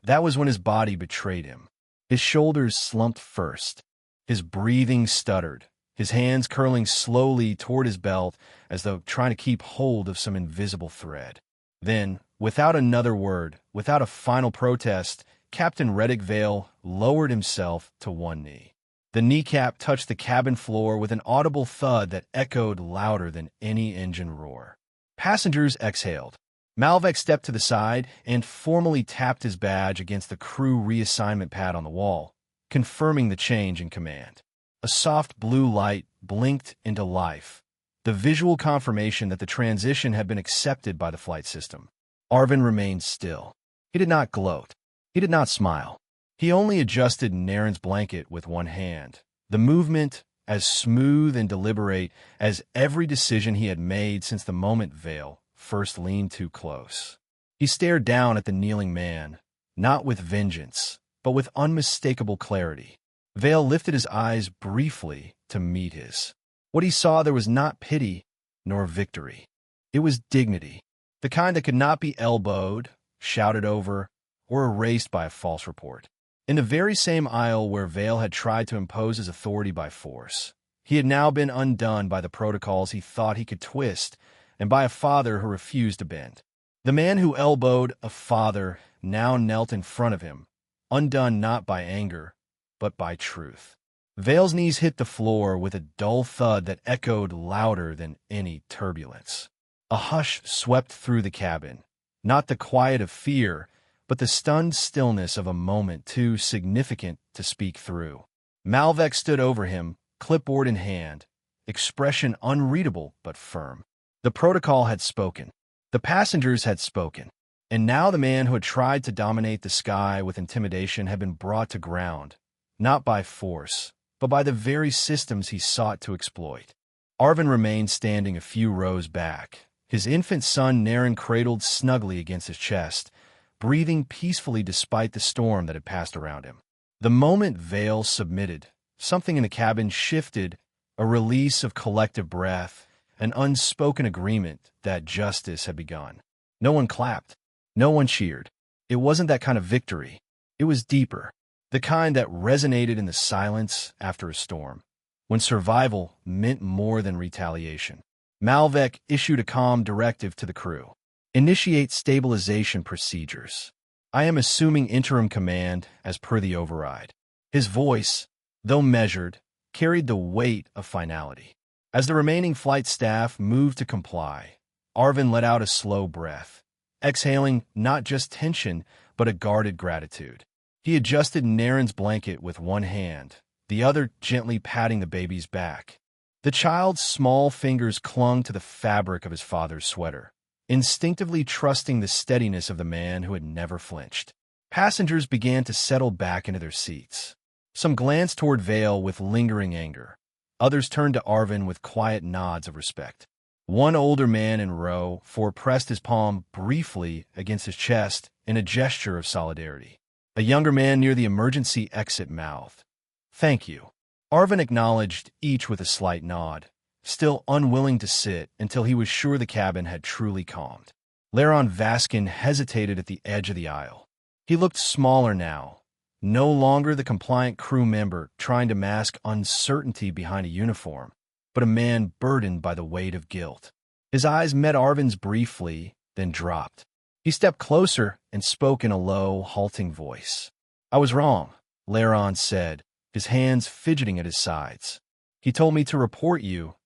that was when his body betrayed him. His shoulders slumped first. His breathing stuttered, his hands curling slowly toward his belt as though trying to keep hold of some invisible thread. Then, without another word, without a final protest, Captain Reddic Vale lowered himself to one knee. The kneecap touched the cabin floor with an audible thud that echoed louder than any engine roar. Passengers exhaled. Malvek stepped to the side and formally tapped his badge against the crew reassignment pad on the wall, confirming the change in command. A soft blue light blinked into life, the visual confirmation that the transition had been accepted by the flight system. Arven remained still. He did not gloat. He did not smile. He only adjusted Nerin's blanket with one hand, the movement as smooth and deliberate as every decision he had made since the moment Vale first leaned too close. He stared down at the kneeling man, not with vengeance, but with unmistakable clarity. Vale lifted his eyes briefly to meet his. What he saw there was not pity nor victory. It was dignity, the kind that could not be elbowed, shouted over, or erased by a false report. In the very same aisle where Vale had tried to impose his authority by force, he had now been undone by the protocols he thought he could twist, and by a father who refused to bend. The man who elbowed a father now knelt in front of him, undone not by anger, but by truth. Vale's knees hit the floor with a dull thud that echoed louder than any turbulence. A hush swept through the cabin, not the quiet of fear, but the stunned stillness of a moment too significant to speak through. Malvek stood over him, clipboard in hand, expression unreadable but firm. The protocol had spoken. The passengers had spoken. And now the man who had tried to dominate the sky with intimidation had been brought to ground, not by force, but by the very systems he sought to exploit. Arven remained standing a few rows back, his infant son Nerin cradled snugly against his chest, breathing peacefully despite the storm that had passed around him. The moment Vale submitted, something in the cabin shifted, a release of collective breath, an unspoken agreement that justice had begun. No one clapped. No one cheered. It wasn't that kind of victory. It was deeper, the kind that resonated in the silence after a storm, when survival meant more than retaliation. Malvek issued a calm directive to the crew. Initiate stabilization procedures. I am assuming interim command as per the override. His voice, though measured, carried the weight of finality. As the remaining flight staff moved to comply, Arven let out a slow breath, exhaling not just tension, but a guarded gratitude. He adjusted Nerin's blanket with one hand, the other gently patting the baby's back. The child's small fingers clung to the fabric of his father's sweater, instinctively trusting the steadiness of the man who had never flinched. Passengers began to settle back into their seats. Some glanced toward Vale with lingering anger. Others turned to Arven with quiet nods of respect. One older man in row 4 pressed his palm briefly against his chest in a gesture of solidarity. A younger man near the emergency exit mouthed, "Thank you." Arven acknowledged each with a slight nod, still unwilling to sit until he was sure the cabin had truly calmed. Leron Vaskin hesitated at the edge of the aisle. He looked smaller now, no longer the compliant crew member trying to mask uncertainty behind a uniform, but a man burdened by the weight of guilt. His eyes met Arven's briefly, then dropped. He stepped closer and spoke in a low, halting voice. "I was wrong," Leron said, his hands fidgeting at his sides. "He told me to report you,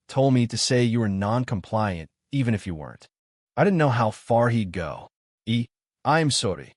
told me to say you were non-compliant, even if you weren't. I didn't know how far he'd go. I'm sorry."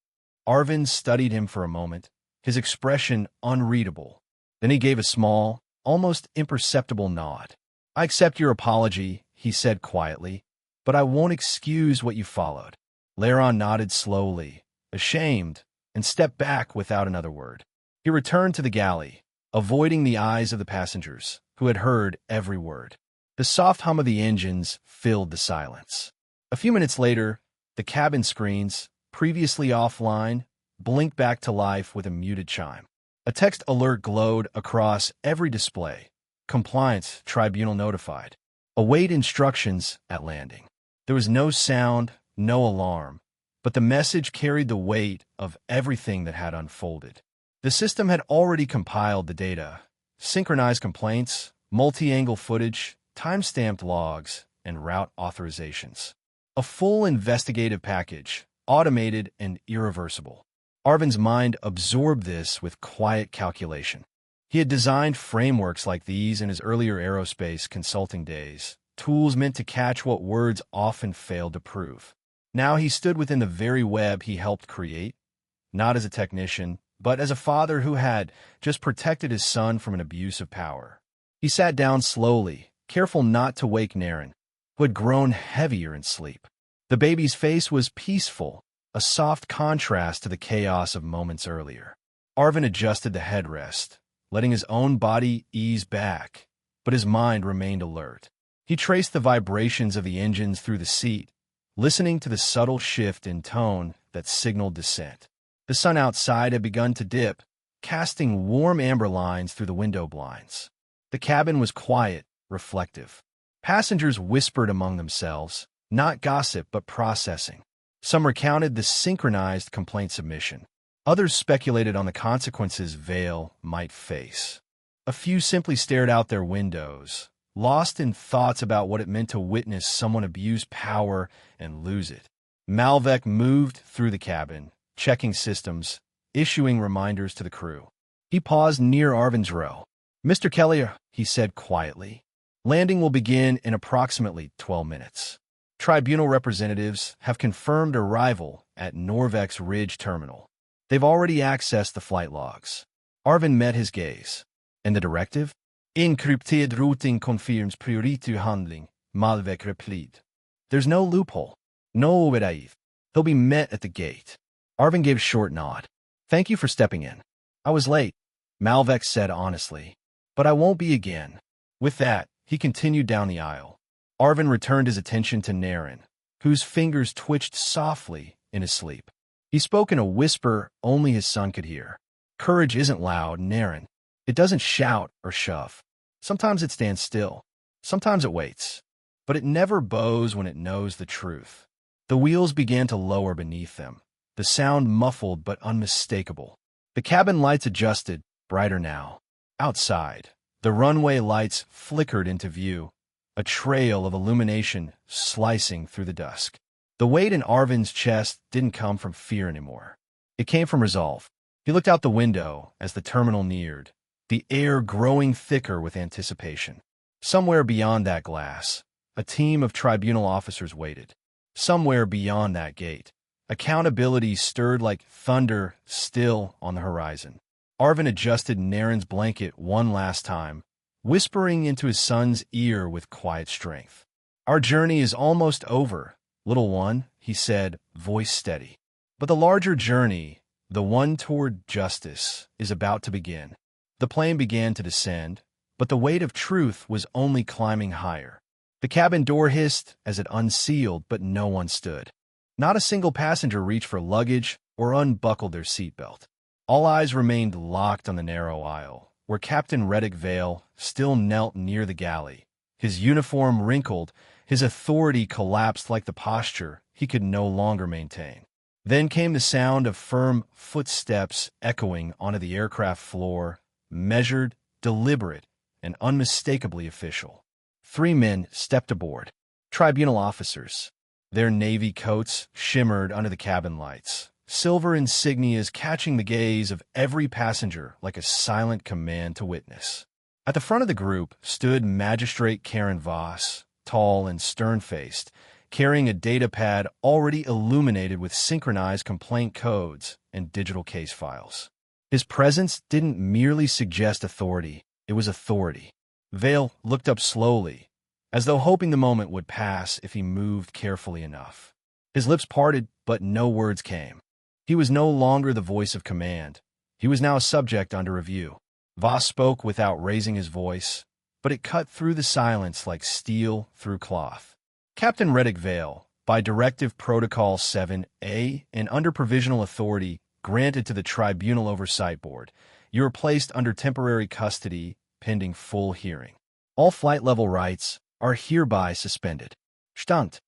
Arven studied him for a moment, his expression unreadable. Then he gave a small, almost imperceptible nod. "I accept your apology," he said quietly, "but I won't excuse what you followed." Leron nodded slowly, ashamed, and stepped back without another word. He returned to the galley, avoiding the eyes of the passengers, who had heard every word. The soft hum of the engines filled the silence. A few minutes later, the cabin screens, previously offline, blinked back to life with a muted chime. A text alert glowed across every display. "Compliance, tribunal notified. Await instructions at landing." There was no sound, no alarm, but the message carried the weight of everything that had unfolded. The system had already compiled the data, synchronized complaints, multi-angle footage, time-stamped logs, and route authorizations. A full investigative package, automated and irreversible. Arven's mind absorbed this with quiet calculation. He had designed frameworks like these in his earlier aerospace consulting days, tools meant to catch what words often failed to prove. Now he stood within the very web he helped create, not as a technician, but as a father who had just protected his son from an abuse of power. He sat down slowly, careful not to wake Nerin, who had grown heavier in sleep. The baby's face was peaceful, a soft contrast to the chaos of moments earlier. Arven adjusted the headrest, letting his own body ease back, but his mind remained alert. He traced the vibrations of the engines through the seat, listening to the subtle shift in tone that signaled descent. The sun outside had begun to dip, casting warm amber lines through the window blinds. The cabin was quiet, reflective. Passengers whispered among themselves, not gossip but processing. Some recounted the synchronized complaint submission. Others speculated on the consequences Vale might face. A few simply stared out their windows, lost in thoughts about what it meant to witness someone abuse power and lose it. Malvec moved through the cabin, checking systems, issuing reminders to the crew. He paused near Arven's row. "Mr. Kellor," he said quietly, "landing will begin in approximately 12 minutes. Tribunal representatives have confirmed arrival at Norvex Ridge Terminal. They've already accessed the flight logs." Arven met his gaze. "And the directive?" "Encrypted routing confirms priority handling," Malvec replied. "There's no loophole. No overdive. He'll be met at the gate." Arven gave a short nod. "Thank you for stepping in. I was late," Malvec said honestly, "but I won't be again." With that, he continued down the aisle. Arven returned his attention to Nerin, whose fingers twitched softly in his sleep. He spoke in a whisper only his son could hear. "Courage isn't loud, Nerin. It doesn't shout or shove. Sometimes it stands still. Sometimes it waits. But it never bows when it knows the truth." The wheels began to lower beneath them, the sound muffled but unmistakable. The cabin lights adjusted, brighter now. Outside, the runway lights flickered into view, a trail of illumination slicing through the dusk. The weight in Arven's chest didn't come from fear anymore. It came from resolve. He looked out the window as the terminal neared, the air growing thicker with anticipation. Somewhere beyond that glass, a team of tribunal officers waited. Somewhere beyond that gate, accountability stirred like thunder still on the horizon. Arven adjusted Nerin's blanket one last time, whispering into his son's ear with quiet strength. "Our journey is almost over, little one," he said, voice steady. "But the larger journey, the one toward justice, is about to begin." The plane began to descend, but the weight of truth was only climbing higher. The cabin door hissed as it unsealed, but no one stood. Not a single passenger reached for luggage or unbuckled their seatbelt. All eyes remained locked on the narrow aisle, where Captain Reddic Vale still knelt near the galley. His uniform wrinkled, his authority collapsed like the posture he could no longer maintain. Then came the sound of firm footsteps echoing onto the aircraft floor, measured, deliberate, and unmistakably official. 3 men stepped aboard, tribunal officers. Their navy coats shimmered under the cabin lights, silver insignias catching the gaze of every passenger like a silent command to witness. At the front of the group stood Magistrate Karen Voss, tall and stern-faced, carrying a data pad already illuminated with synchronized complaint codes and digital case files. His presence didn't merely suggest authority, it was authority. Vale looked up slowly, as though hoping the moment would pass if he moved carefully enough. His lips parted, but no words came. He was no longer the voice of command. He was now a subject under review. Voss spoke without raising his voice, but it cut through the silence like steel through cloth. Captain Reddic Vale, by Directive Protocol 7A and under provisional authority granted to the Tribunal Oversight Board, you are placed under temporary custody pending full hearing. All flight-level rights are hereby suspended. Stand.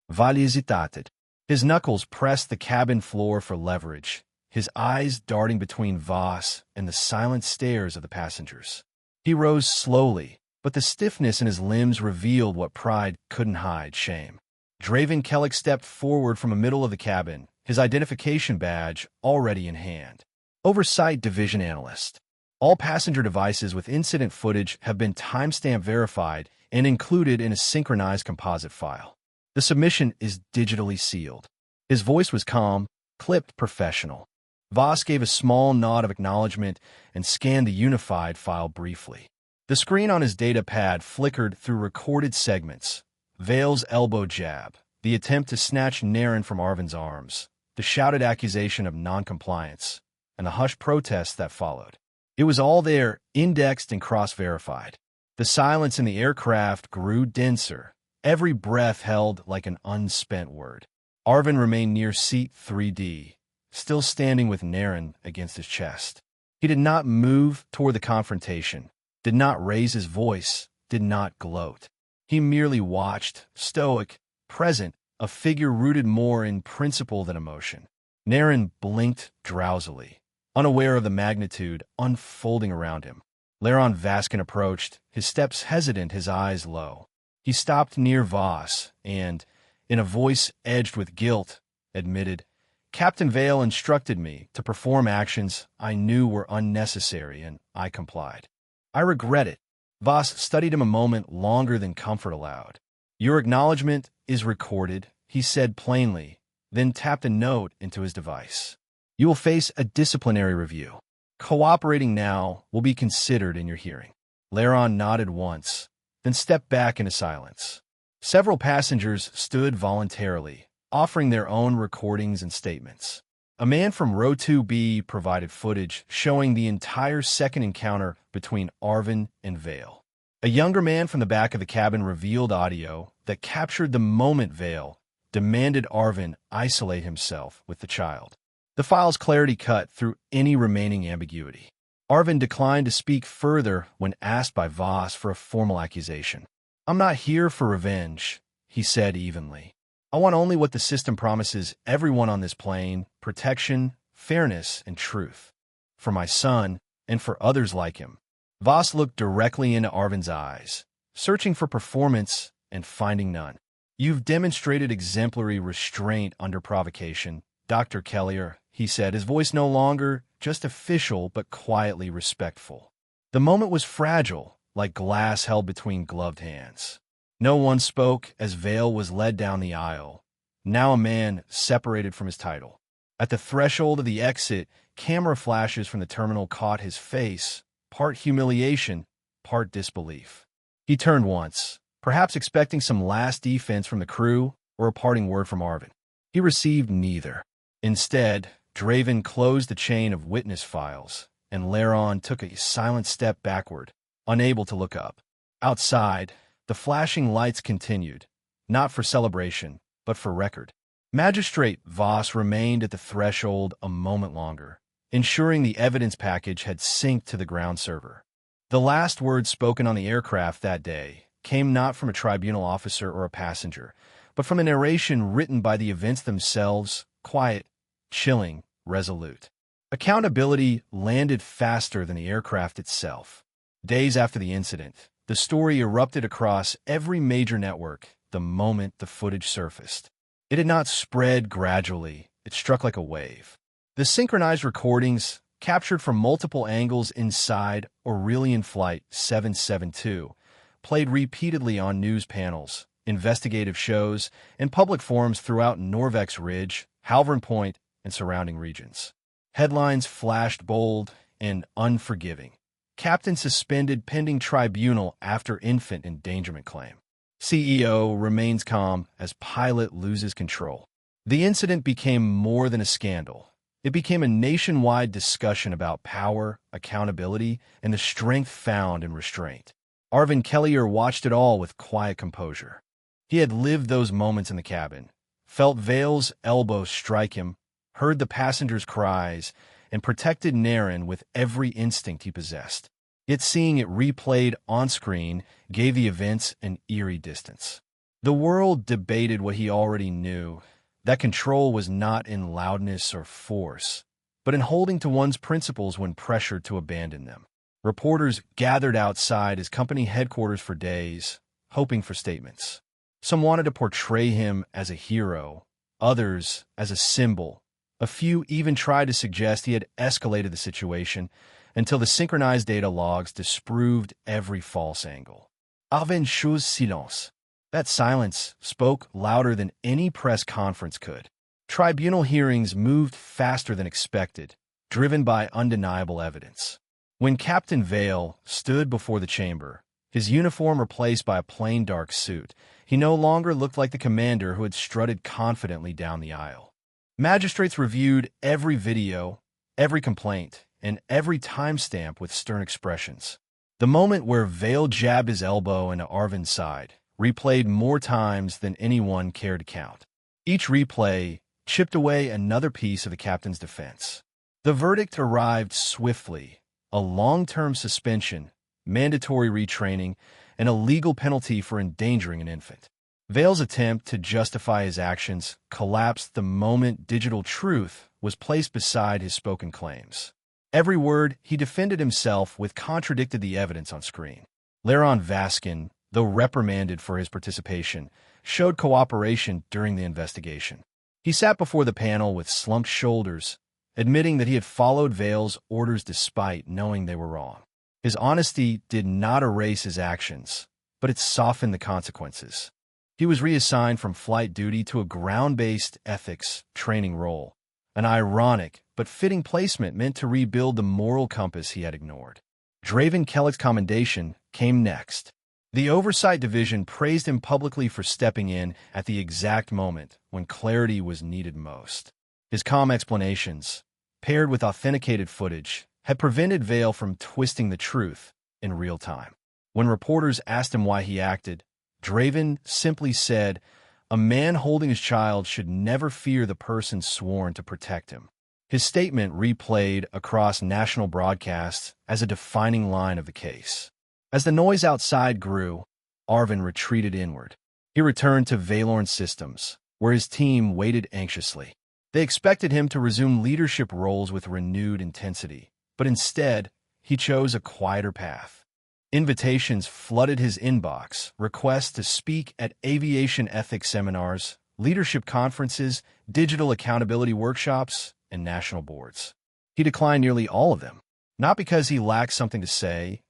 Vale hesitated. His knuckles pressed the cabin floor for leverage, his eyes darting between Voss and the silent stares of the passengers. He rose slowly, but the stiffness in his limbs revealed what pride couldn't hide: shame. Arven Kellor stepped forward from the middle of the cabin, his identification badge already in hand. Oversight Division Analyst. All passenger devices with incident footage have been timestamp verified and included in a synchronized composite file. The submission is digitally sealed. His voice was calm, clipped, professional. Voss gave a small nod of acknowledgement and scanned the unified file briefly. The screen on his data pad flickered through recorded segments. Vale's elbow jab, the attempt to snatch Nerin from Arven's arms, the shouted accusation of noncompliance, and the hushed protest that followed. It was all there, indexed and cross-verified. The silence in the aircraft grew denser, every breath held like an unspent word. Arven remained near seat 3D, still standing with Nerin against his chest. He did not move toward the confrontation, did not raise his voice, did not gloat. He merely watched, stoic, present, a figure rooted more in principle than emotion. Nerin blinked drowsily, unaware of the magnitude unfolding around him. Leron Vaskin approached, his steps hesitant, his eyes low. He stopped near Voss and, in a voice edged with guilt, admitted, "Captain Vale instructed me to perform actions I knew were unnecessary, and I complied. I regret it." Voss studied him a moment longer than comfort allowed. "Your acknowledgement is recorded," he said plainly, then tapped a note into his device. "You will face a disciplinary review. Cooperating now will be considered in your hearing." Leron nodded once, then stepped back into silence. Several passengers stood voluntarily, offering their own recordings and statements. A man from Row 2B provided footage showing the entire second encounter between Arven and Vale. A younger man from the back of the cabin revealed audio that captured the moment Vale demanded Arven isolate himself with the child. The file's clarity cut through any remaining ambiguity. Arven declined to speak further when asked by Voss for a formal accusation. "I'm not here for revenge," he said evenly. "I want only what the system promises everyone on this plane: protection, fairness, and truth. For my son, and for others like him." Voss looked directly into Arven's eyes, searching for performance and finding none. "You've demonstrated exemplary restraint under provocation, Dr. Kellor," he said, his voice no longer just official but quietly respectful. The moment was fragile, like glass held between gloved hands. No one spoke as Vale was led down the aisle, now a man separated from his title. At the threshold of the exit, camera flashes from the terminal caught his face, part humiliation, part disbelief. He turned once, perhaps expecting some last defense from the crew or a parting word from Arven. He received neither. Instead, Arven closed the chain of witness files, and Leron took a silent step backward, unable to look up. Outside, the flashing lights continued, not for celebration, but for record. Magistrate Voss remained at the threshold a moment longer, ensuring the evidence package had synced to the ground server. The last words spoken on the aircraft that day came not from a tribunal officer or a passenger, but from a narration written by the events themselves, quiet, chilling, resolute. Accountability landed faster than the aircraft itself. Days after the incident, the story erupted across every major network the moment the footage surfaced. It had not spread gradually, it struck like a wave. The synchronized recordings, captured from multiple angles inside Aurelion Flight 772, played repeatedly on news panels, investigative shows, and public forums throughout Norvex Ridge, Halvern Point, and surrounding regions. Headlines flashed bold and unforgiving. Captain suspended pending tribunal after infant endangerment claim. CEO remains calm as pilot loses control. The incident became more than a scandal. It became a nationwide discussion about power, accountability, and the strength found in restraint. Arven Kellor watched it all with quiet composure. He had lived those moments in the cabin, felt Vale's elbow strike him, heard the passengers' cries, and protected Nerin with every instinct he possessed. Yet seeing it replayed on screen gave the events an eerie distance. The world debated what he already knew, that control was not in loudness or force, but in holding to one's principles when pressured to abandon them. Reporters gathered outside his company headquarters for days, hoping for statements. Some wanted to portray him as a hero, others as a symbol. A few even tried to suggest he had escalated the situation until the synchronized data logs disproved every false angle. Arven chose silence. That silence spoke louder than any press conference could. Tribunal hearings moved faster than expected, driven by undeniable evidence. When Captain Vale stood before the chamber, his uniform replaced by a plain dark suit, he no longer looked like the commander who had strutted confidently down the aisle. Magistrates reviewed every video, every complaint, and every timestamp with stern expressions. The moment where Vale jabbed his elbow into Arven's side replayed more times than anyone cared to count. Each replay chipped away another piece of the captain's defense. The verdict arrived swiftly: a long-term suspension, mandatory retraining, and a legal penalty for endangering an infant. Vale's attempt to justify his actions collapsed the moment digital truth was placed beside his spoken claims. Every word he defended himself with contradicted the evidence on screen. Leron Vaskin, though reprimanded for his participation, showed cooperation during the investigation. He sat before the panel with slumped shoulders, admitting that he had followed Vale's orders despite knowing they were wrong. His honesty did not erase his actions, but it softened the consequences. He was reassigned from flight duty to a ground-based ethics training role, an ironic but fitting placement meant to rebuild the moral compass he had ignored. Arven Kellor's commendation came next. The Oversight Division praised him publicly for stepping in at the exact moment when clarity was needed most. His calm explanations, paired with authenticated footage, had prevented Vale from twisting the truth in real time. When reporters asked him why he acted, Arven simply said, "A man holding his child should never fear the person sworn to protect him." His statement replayed across national broadcasts as a defining line of the case. As the noise outside grew, Arven retreated inward. He returned to Valorn Systems, where his team waited anxiously. They expected him to resume leadership roles with renewed intensity, but instead, he chose a quieter path. Invitations flooded his inbox, requests to speak at aviation ethics seminars, leadership conferences, digital accountability workshops, and national boards. He declined nearly all of them, not because he lacked something to say,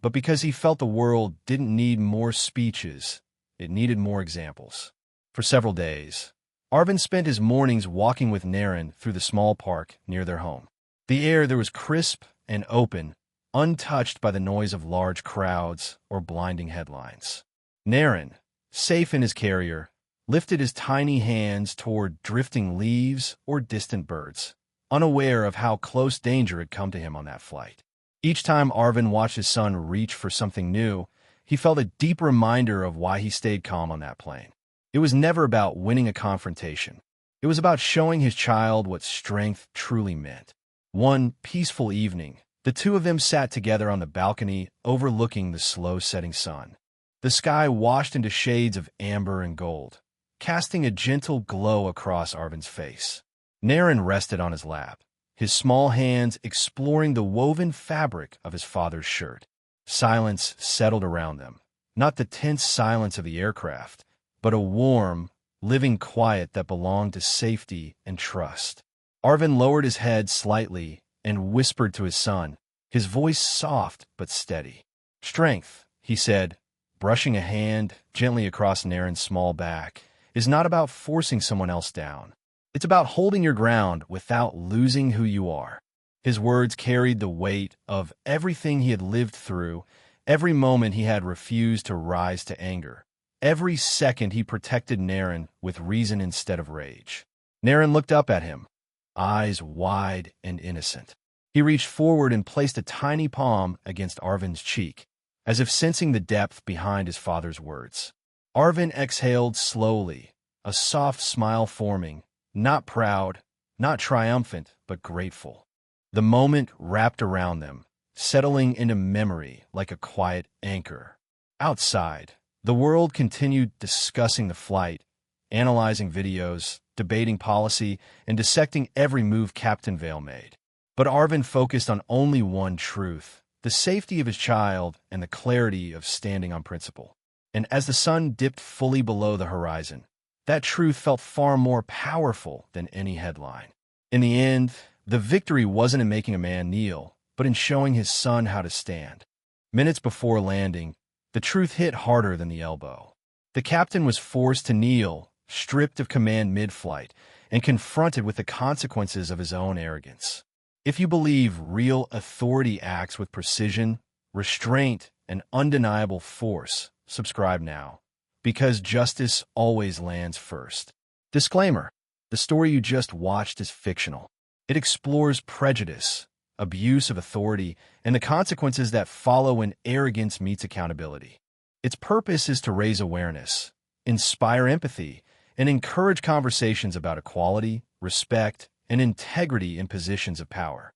but because he felt the world didn't need more speeches, it needed more examples. For several days, Arven spent his mornings walking with Nerin through the small park near their home. The air there was crisp and open, untouched by the noise of large crowds or blinding headlines. Nerin, safe in his carrier, lifted his tiny hands toward drifting leaves or distant birds, unaware of how close danger had come to him on that flight. Each time Arven watched his son reach for something new, he felt a deep reminder of why he stayed calm on that plane. It was never about winning a confrontation. It was about showing his child what strength truly meant. One peaceful evening, the two of them sat together on the balcony overlooking the slow-setting sun. The sky washed into shades of amber and gold, casting a gentle glow across Arven's face. Nerin rested on his lap, his small hands exploring the woven fabric of his father's shirt. Silence settled around them, not the tense silence of the aircraft, but a warm, living quiet that belonged to safety and trust. Arven lowered his head slightly and whispered to his son, his voice soft but steady. "Strength," he said, brushing a hand gently across Nerin's small back, "is not about forcing someone else down. It's about holding your ground without losing who you are." His words carried the weight of everything he had lived through, every moment he had refused to rise to anger, every second he protected Nerin with reason instead of rage. Nerin looked up at him, eyes wide and innocent. He reached forward and placed a tiny palm against Arven's cheek, as if sensing the depth behind his father's words. Arven exhaled slowly, a soft smile forming, not proud, not triumphant, but grateful. The moment wrapped around them, settling into memory like a quiet anchor. Outside, the world continued discussing the flight, analyzing videos, debating policy, and dissecting every move Captain Vale made. But Arven focused on only one truth: the safety of his child and the clarity of standing on principle. And as the sun dipped fully below the horizon, that truth felt far more powerful than any headline. In the end, the victory wasn't in making a man kneel, but in showing his son how to stand. Minutes before landing, the truth hit harder than the elbow. The captain was forced to kneel, stripped of command mid-flight, and confronted with the consequences of his own arrogance. If you believe real authority acts with precision, restraint, and undeniable force, subscribe now, because justice always lands first. Disclaimer: the story you just watched is fictional. It explores prejudice, abuse of authority, and the consequences that follow when arrogance meets accountability. Its purpose is to raise awareness, inspire empathy, and encourage conversations about equality, respect, and integrity in positions of power.